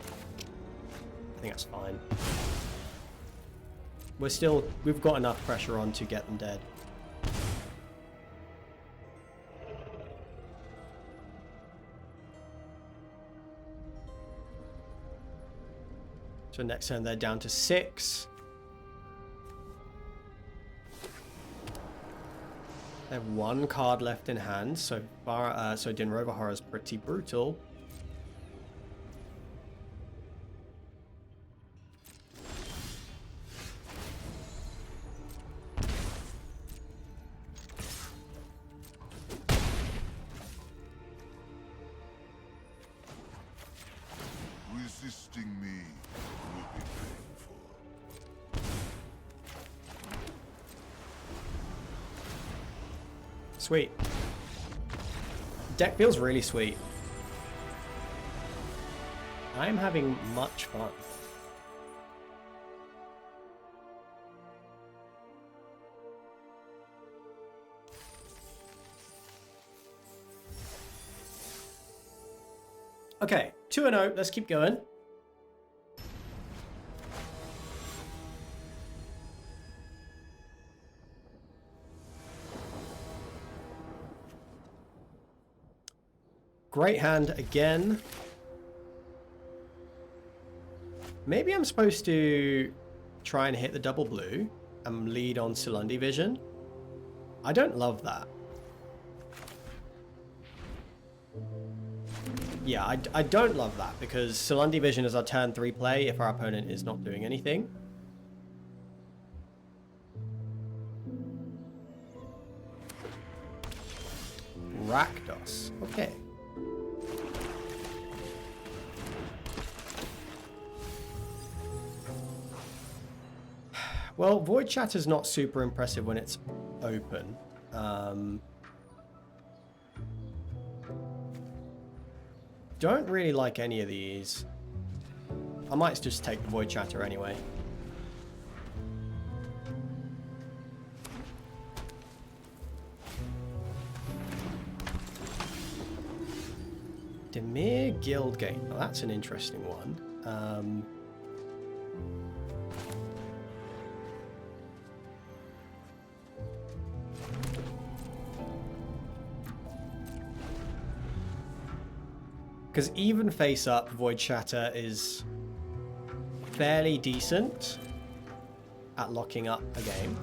I think that's fine. We've got enough pressure on to get them dead. So next turn they're down to 6. They have 1 card left in hand, so Dinrover Horror is pretty brutal. Resisting me will be painful. Sweet. Deck feels really sweet. I'm having much fun. Okay, 2-0. Let's keep going. Great hand again. Maybe I'm supposed to try and hit the double blue and lead on Silundi Vision. I don't love that. Yeah, I don't love that because Silundi Vision is our turn 3 play if our opponent is not doing anything. Rakdos. Okay. Well, Void Shatter's not super impressive when it's open. Don't really like any of these. I might just take the Void Shatter anyway. Demir Guildgate. Well, that's an interesting one. Because even face up, Void Shatter is fairly decent at locking up a game.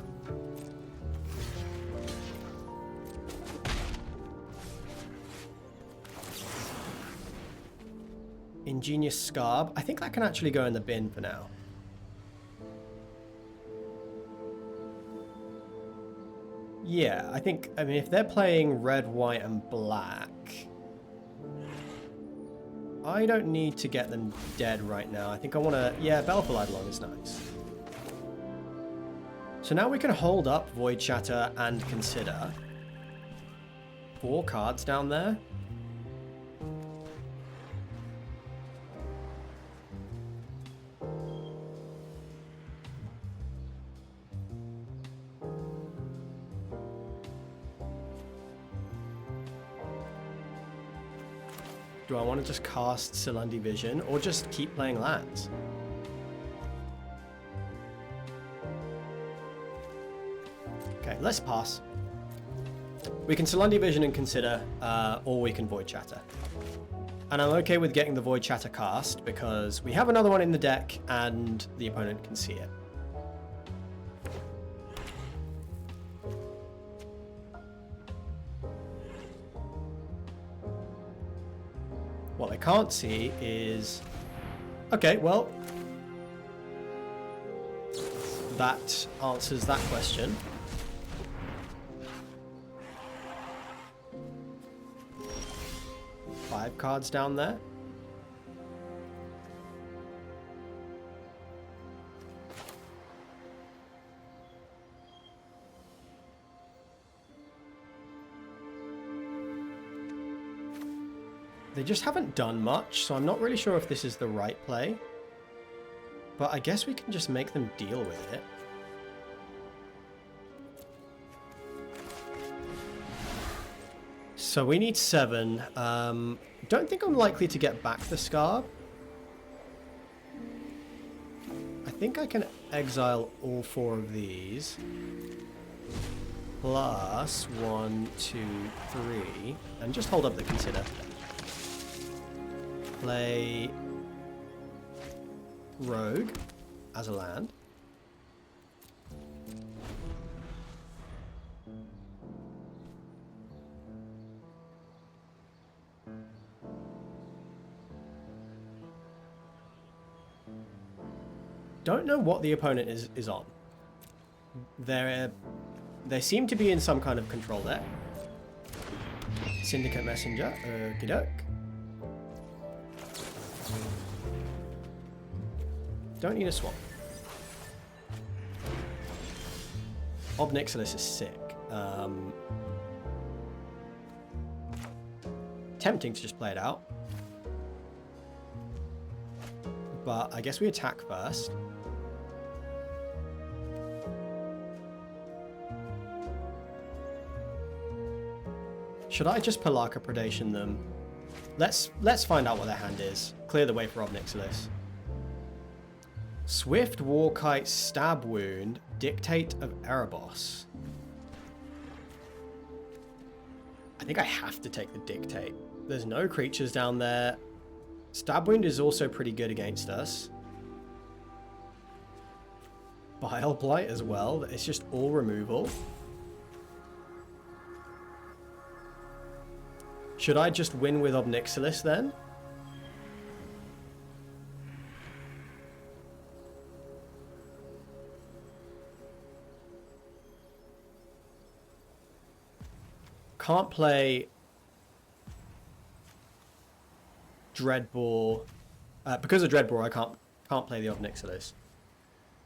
Ingenious Scarb. I think that can actually go in the bin for now. Yeah, I mean, if they're playing red, white, and black, I don't need to get them dead right now. I think I want to... Yeah, Baleful Eidolon is nice. So now we can hold up Void Shatter and consider 4 cards down there. Do I want to just cast Silundi Vision or just keep playing lands? Okay, let's pass. We can Silundi Vision and consider, or we can Void Chatter. And I'm okay with getting the Void Chatter cast because we have another one in the deck and the opponent can see it. What I can't see is... Okay, well... that answers that question. Five cards down there. They just haven't done much, so I'm not really sure if this is the right play. But I guess we can just make them deal with it. So we need 7. Don't think I'm likely to get back the Scarab. I think I can exile all 4 of these. Plus 1, 2, 3. And just hold up the consider. Play Rogue as a land. Don't know what the opponent is on. They seem to be in some kind of control there. Syndicate Messenger, okie doke. Don't need a swamp. Obnixilis is sick. Tempting to just play it out. But I guess we attack first. Should I just Pelaka Predation them? Let's find out what their hand is. Clear the way for Obnixilis. Swift Warkite Stab Wound, Dictate of Erebos. I think I have to take the Dictate. There's no creatures down there. Stab Wound is also pretty good against us. Bile Blight as well. It's just all removal. Should I just win with Obnixilis then? Can't play Dreadbore. Because of Dreadbore, I can't play the Obnixilis.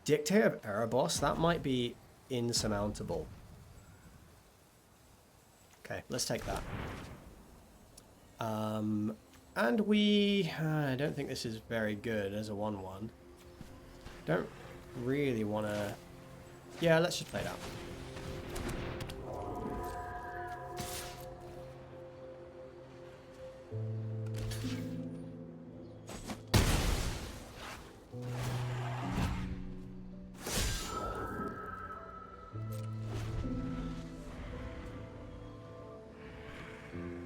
Dictate of Erebos, that might be insurmountable. Okay, let's take that. And we... I don't think this is very good as a 1-1. Don't really want to... Yeah, let's just play it out.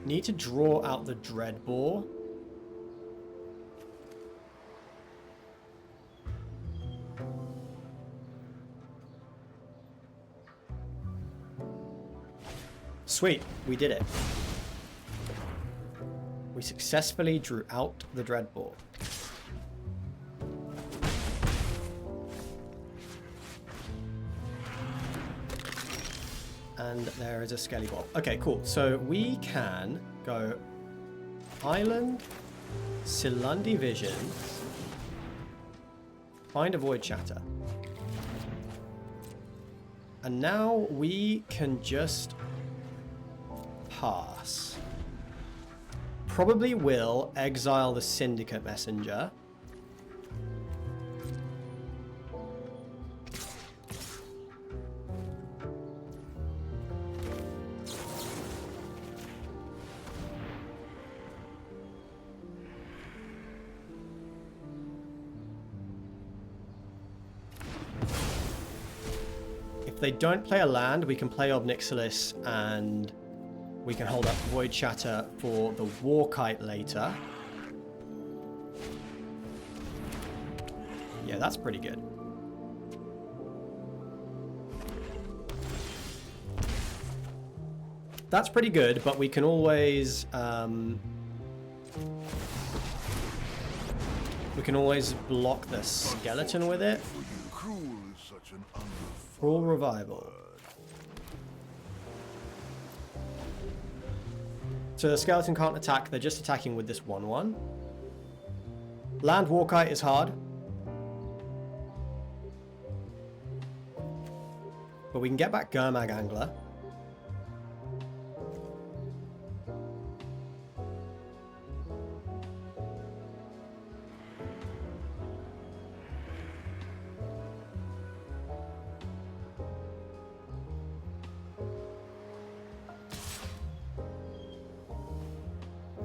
Need to draw out the Dreadbore. Sweet, we did it. We successfully drew out the Dreadbore. And there is a Skelly Bob. Okay, cool. So we can go Island, Silundi Vision, find a Void Chatter. And now we can just pass. Probably will exile the Syndicate Messenger. they don't play a land, we can play Obnixilis and we can hold up Void Shatter for the Warkite later. Yeah, that's pretty good. That's pretty good, but we can always block the skeleton with it. Cruel is such an Cruel Revival. So the skeleton can't attack, they're just attacking with this 1/1. Land Warkite is hard. But we can get back Gurmag Angler.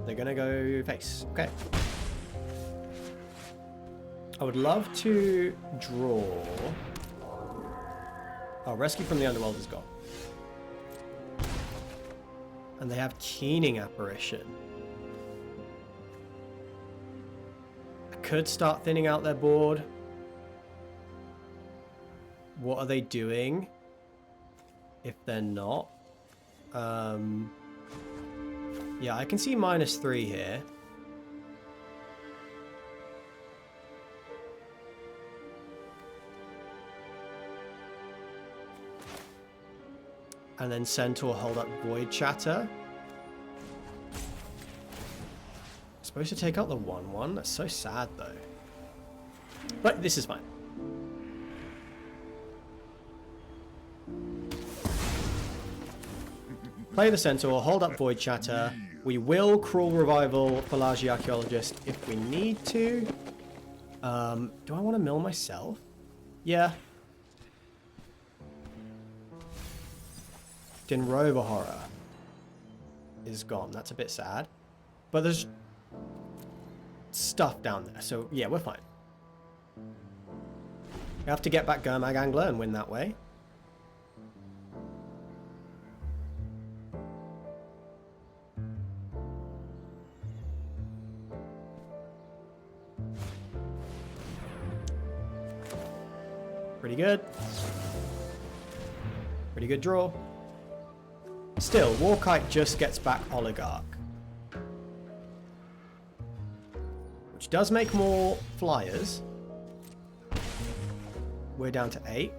They're gonna go face. Okay. I would love to draw. Oh, Rescue from the Underworld is gone. And they have Keening Apparition. I could start thinning out their board. What are they doing if they're not? Yeah, I can see -3 here. And then Centaur hold up Void Chatter. Supposed to take out the 1/1. That's so sad though. But this is fine. Play the Centaur, hold up Void Chatter. We will Cruel Revival Pelagia Archaeologist if we need to. Do I want to mill myself? Yeah. Dinrover Horror is gone. That's a bit sad. But there's stuff down there. So, yeah, we're fine. We have to get back Gurmag Angler and win that way. Pretty good. Pretty good draw. Still, Warkite just gets back Oligarch. Which does make more flyers. We're down to 8.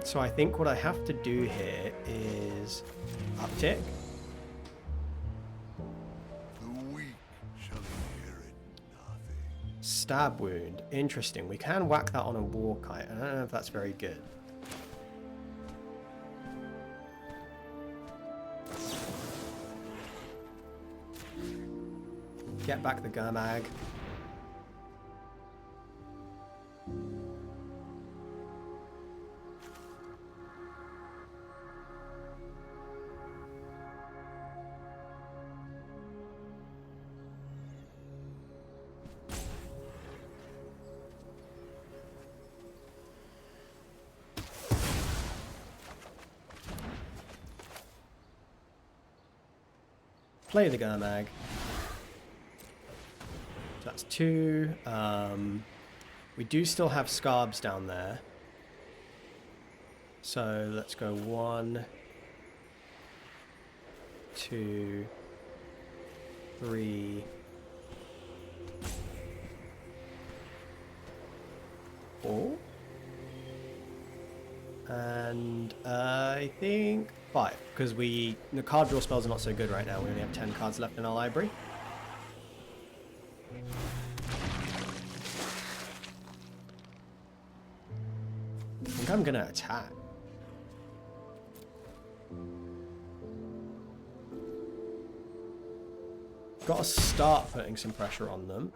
So I think what I have to do here is uptick. The weak shall inherit nothing. Stab wound. Interesting. We can whack that on a Warkite. I don't know if that's very good. Get back the Gurmag. Play the Gurmag. So that's 2. We do still have Scarbs down there. So let's go 1, 2, 3, 4. And I think 5, because the card draw spells are not so good right now. We only have 10 cards left in our library. I think I'm gonna attack. Gotta start putting some pressure on them.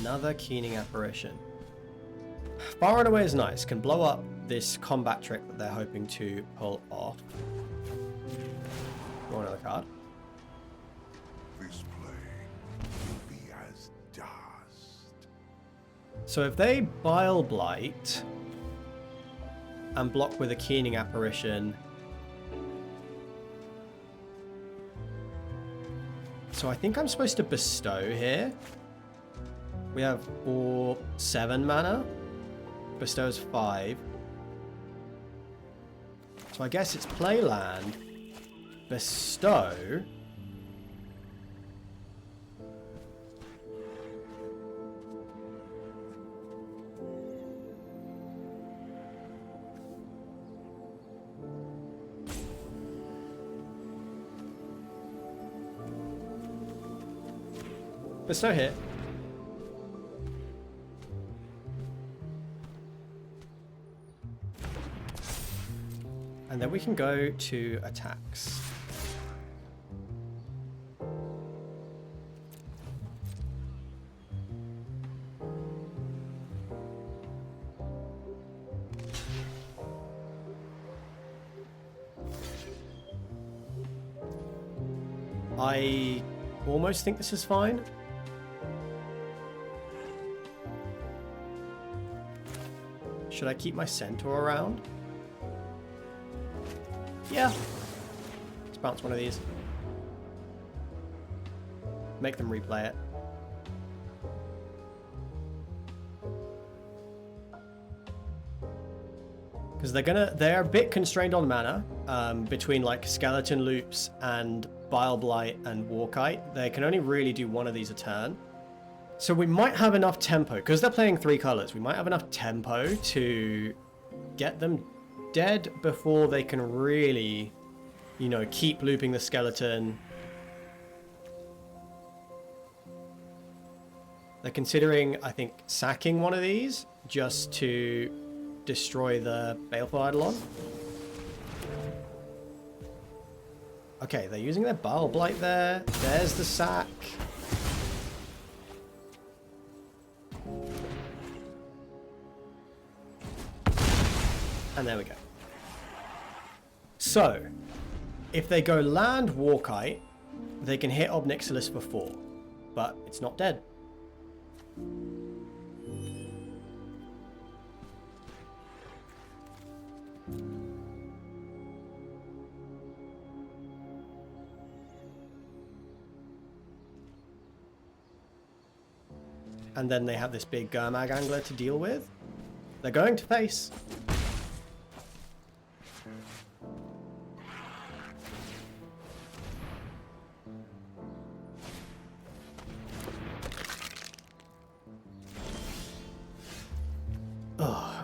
Another Keening Apparition. Far and Away is nice. Can blow up this combat trick that they're hoping to pull off. Draw another card. This plane will be as dust. So if they Bile Blight and block with a Keening Apparition. So I think I'm supposed to bestow here. We have 7 mana. Bestows 5. So I guess it's play land. Bestow. Bestow hit. And then we can go to attacks. I almost think this is fine. Should I keep my centaur around? Yeah. Let's bounce one of these. Make them replay it. Because they're a bit constrained on mana between like skeleton loops and Bile Blight and Warkite. They can only really do one of these a turn. So we might have enough tempo, because they're playing 3 colors, we might have enough tempo to get them dead before they can really, you know, keep looping the skeleton. They're considering, I think, sacking one of these just to destroy the Baleful Eidolon. Okay, they're using their Bile Blight there. There's the sack. And there we go. So, if they go land Warkite, they can hit Ob Nixilis for 4, but it's not dead. And then they have this big Gurmag Angler to deal with. They're going to face.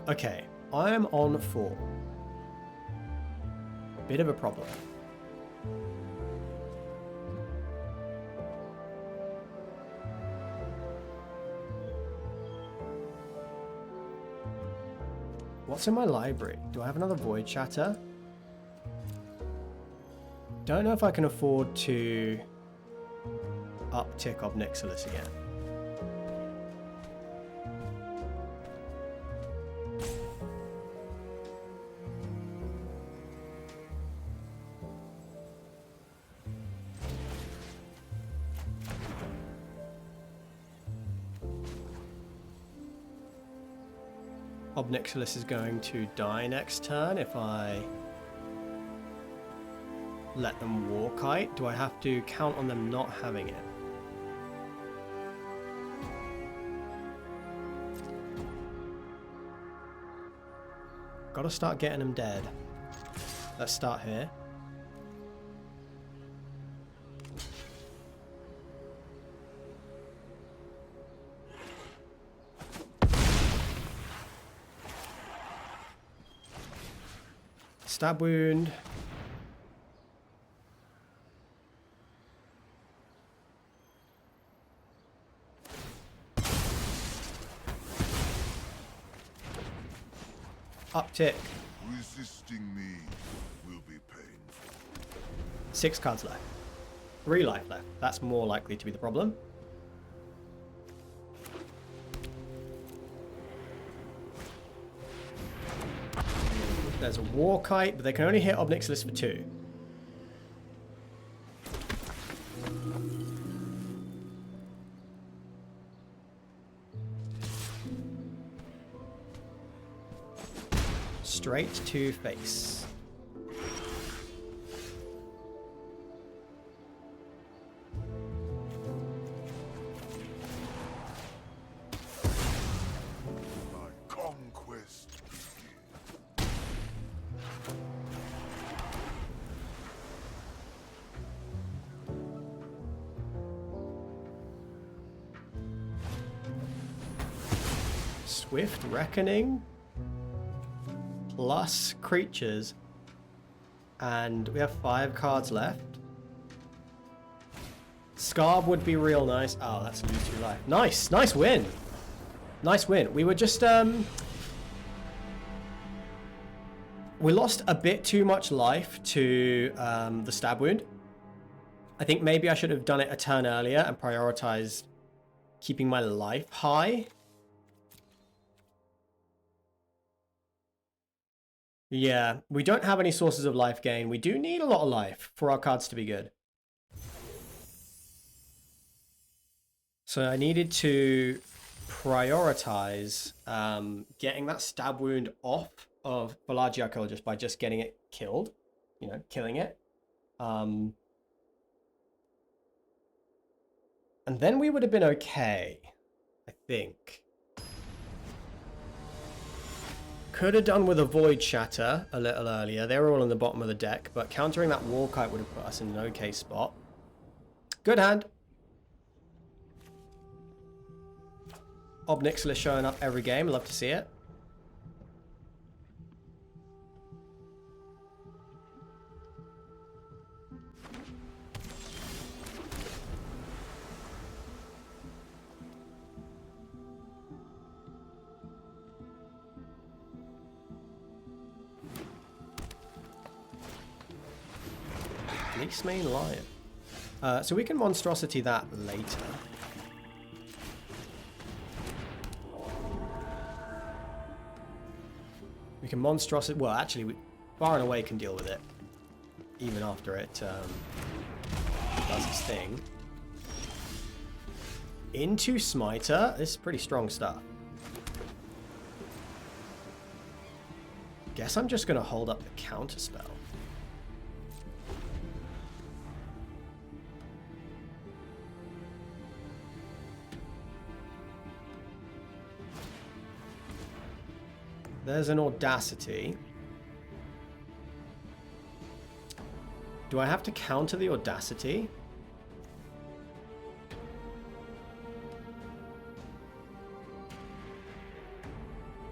Okay, I am on 4. Bit of a problem. What's in my library? Do I have another Void Shatter? Don't know if I can afford to uptick Ob Nixilis again. Ob Nixilis is going to die next turn if I let them Warkite. Do I have to count on them not having it? Gotta start getting them dead. Let's start here. Stab wound. Uptick. Resisting me will be painful. 6 cards left. 3 life left. That's more likely to be the problem. There's a War Kite, but they can only hit Obnixilis for 2. Straight to face. My conquest begins. Swift Reckoning. Plus creatures. And we have 5 cards left. Scarb would be real nice. Oh, that's lose 2 life. Nice. Nice win. Nice win. We were just... we lost a bit too much life to the stab wound. I think maybe I should have done it a turn earlier and prioritized keeping my life high. Yeah, we don't have any sources of life gain. We do need a lot of life for our cards to be good. So I needed to prioritize getting that stab wound off of Balaji Archaeologist by just getting it killed. You know, killing it. And then we would have been okay, I think. Could have done with a Void Shatter a little earlier. They were all in the bottom of the deck, but countering that War Kite would have put us in an okay spot. Good hand. Obnixilis showing up every game. Love to see it. Least main Lion. So we can Monstrosity that later. We can Monstrosity... Well, actually, we far and away can deal with it. Even after it does its thing. Into Smiter. This is pretty strong stuff. Guess I'm just going to hold up the counter spell. There's an Audacity. Do I have to counter the Audacity?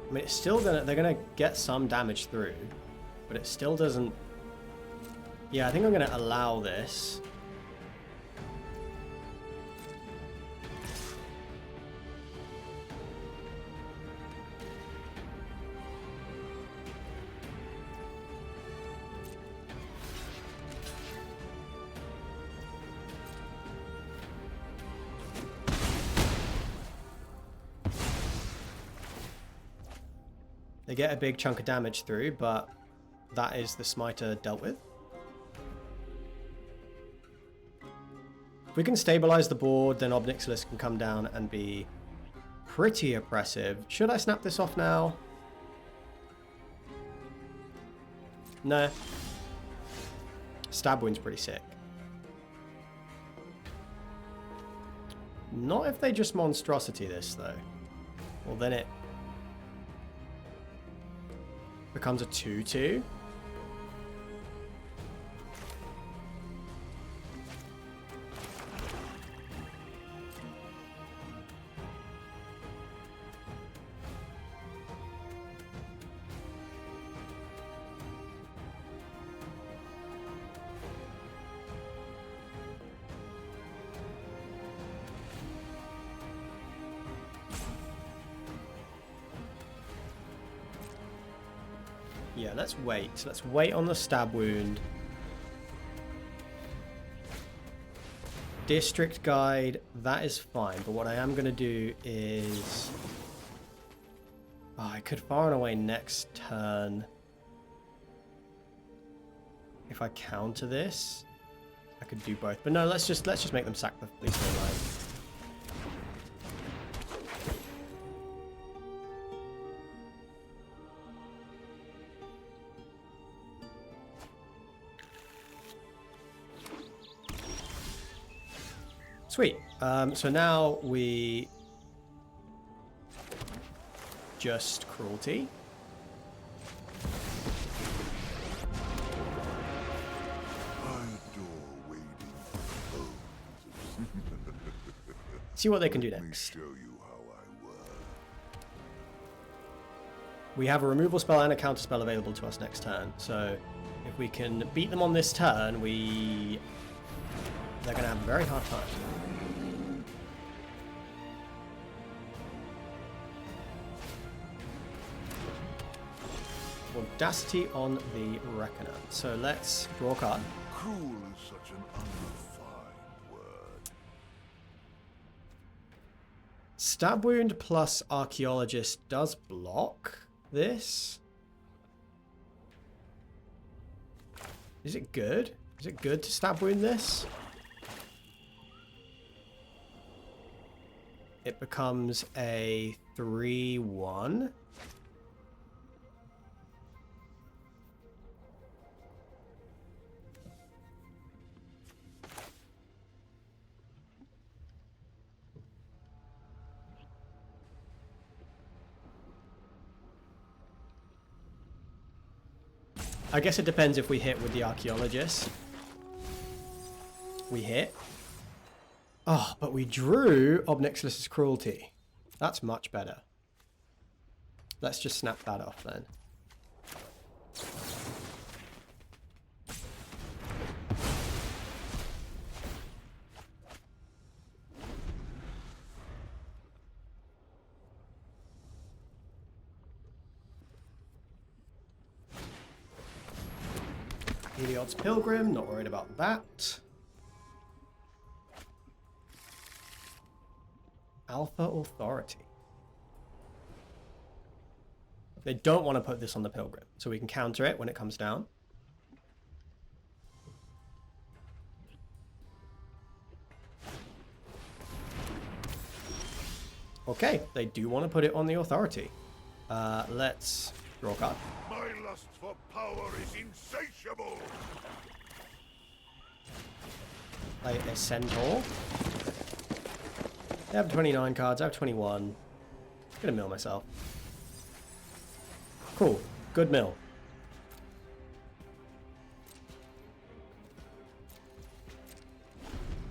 I mean, it's still gonna... They're gonna get some damage through, but it still doesn't... Yeah, I think I'm gonna allow this. They get a big chunk of damage through, but that is the Smiter dealt with. If we can stabilize the board, then Obnixilis can come down and be pretty oppressive. Should I snap this off now? No. Stab wound's pretty sick. Not if they just Monstrosity this, though. Well, then it becomes a 2/2. Yeah, let's wait. Let's wait on the stab wound. District Guide, that is fine. But what I am going to do is... Oh, I could far and away next turn If I counter this, I could do both. But no, let's just make them sack the policeman line. Sweet. So now we just cruelty. See what they can do next. Show you how I work. We have a removal spell and a counter spell available to us next turn. So if we can beat them on this turn, they're going to have a very hard time. Audacity on the Reckoner. So let's draw a card. Cruel is such an unrefined word. Stab Wound plus Archaeologist does block this. Is it good? Is it good to Stab Wound this? It becomes a 3/1. I guess it depends if we hit with the Archaeologist. We hit. Oh, but we drew Obnixilus's Cruelty. That's much better. Let's just snap that off then. Heliod's Pilgrim, not worried about that. Alpha Authority. They don't want to put this on the Pilgrim, so we can counter it when it comes down. Okay, they do want to put it on the Authority. Let's draw a card. My lust for power is insatiable. Play a Centaur. They have 29 cards, I have 21. I'm gonna mill myself. Cool, good mill.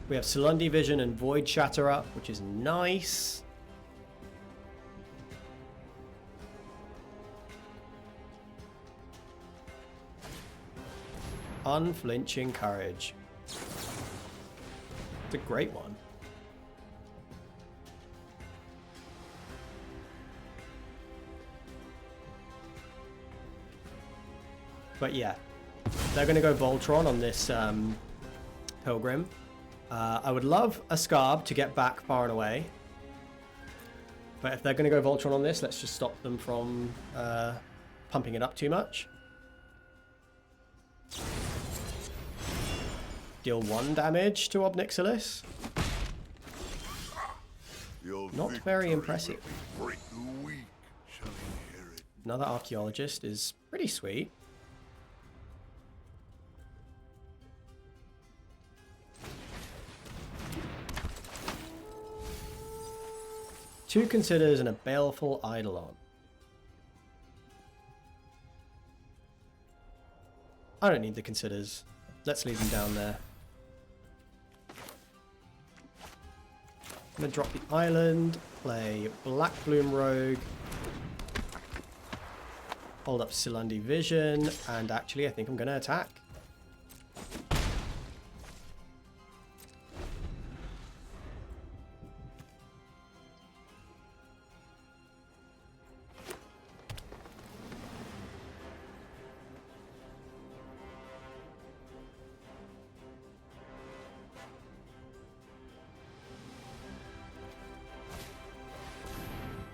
We have Salundi Vision and Void Shatter up, which is nice. Unflinching Courage. It's a great one. But yeah, they're going to go Voltron on this Pilgrim. I would love a Scarb to get back far and away. But if they're going to go Voltron on this, let's just stop them from pumping it up too much. Deal 1 damage to Obnixilus. Not very impressive. Another Archaeologist is pretty sweet. Two Considers and a Baleful Eidolon. I don't need the Considers. Let's leave them down there. I'm going to drop the island, play Black Bloom Rogue, hold up Salundi Vision, and actually I think I'm going to attack.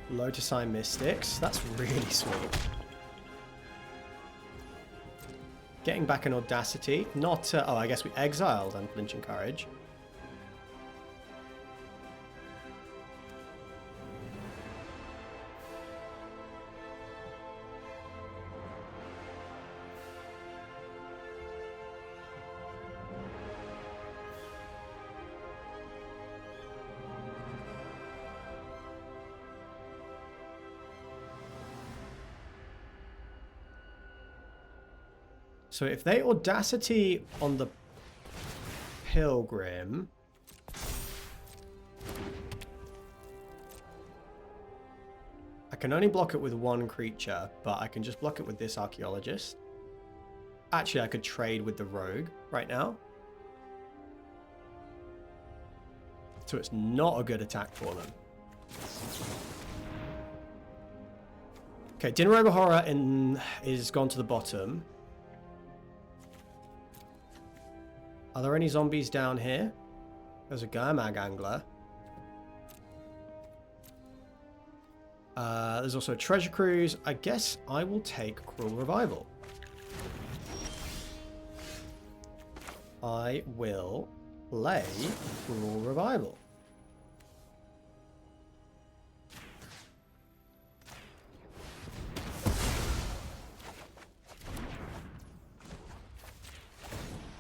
Lotus Eye Mystics. That's really sweet. Getting back an audacity. Not... oh, I guess we exiled Unflinching Courage. So if they audacity on the Pilgrim... I can only block it with one creature, but I can just block it with this Archaeologist. Actually, I could trade with the Rogue right now. So it's not a good attack for them. Okay, Dinner Over Horror is gone to the bottom. Are there any zombies down here? There's a Gurmag Angler. There's also a Treasure Cruise. I guess I will take Cruel Revival. I will play Cruel Revival.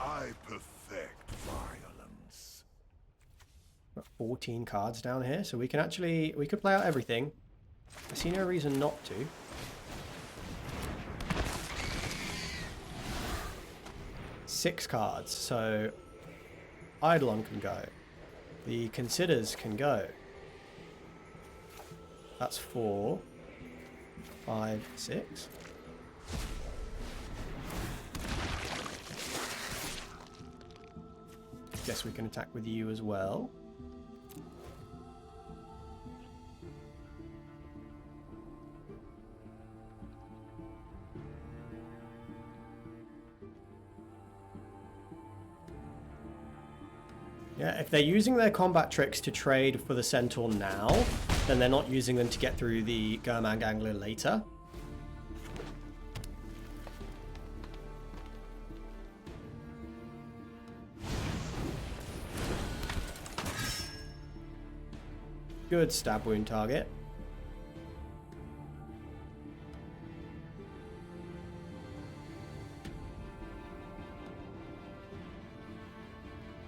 I perfect violence. Got 14 cards down here, so we can actually... we could play out everything. I see no reason not to. Six cards, so Eidolon can go. The Considers can go. That's 4, 5, 6. Guess we can attack with you as well. Yeah, if they're using their combat tricks to trade for the Centaur now, then they're not using them to get through the Gurmag Angler later. Good stab wound target.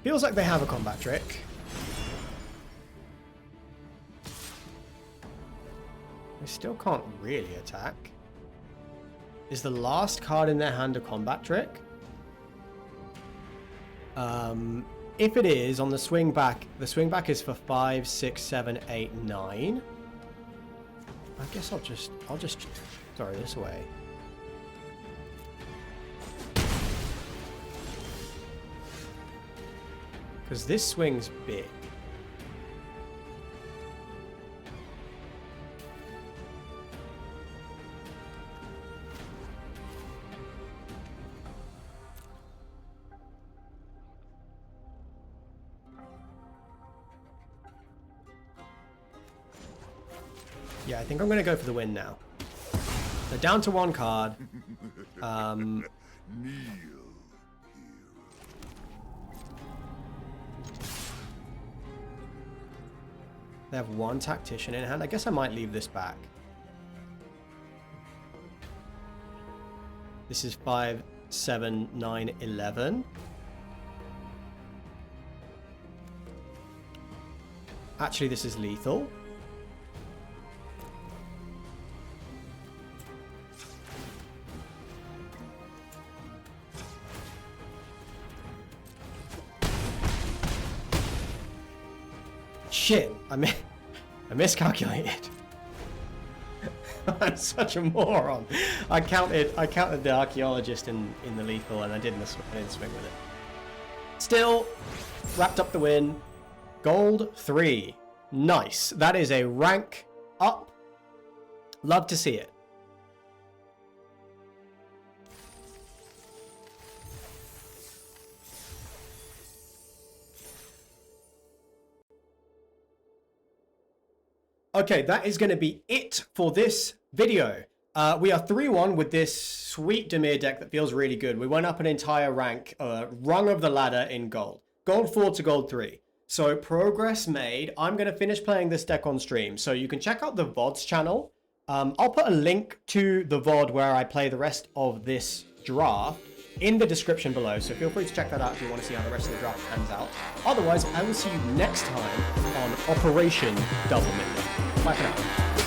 Feels like they have a combat trick. They still can't really attack. Is the last card in their hand a combat trick? If it is, on the swing back is for 5, 6, 7, 8, 9. I guess I'll just throw this away. Because this swing's big. Yeah, I think I'm going to go for the win now. They're down to one card. Kneel. They have one Tactician in hand. I guess I might leave this back. This is 5, 7, 9, 11. Actually, this is lethal. Shit, I miscalculated. I'm such a moron. I counted the Archaeologist in the lethal, and I didn't swing with it. Still, wrapped up the win. Gold 3. Nice. That is a rank up. Love to see it. Okay, that is going to be it for this video. We are 3-1 with this sweet Dimir deck that feels really good. We went up an entire rank, rung of the ladder in gold. Gold 4 to gold 3. So progress made. I'm going to finish playing this deck on stream. So you can check out the VODs channel. I'll put a link to the VOD where I play the rest of this draft in the description below. So feel free to check that out if you want to see how the rest of the draft pans out. Otherwise, I will see you next time on Operation Double Mythic. Bye for now.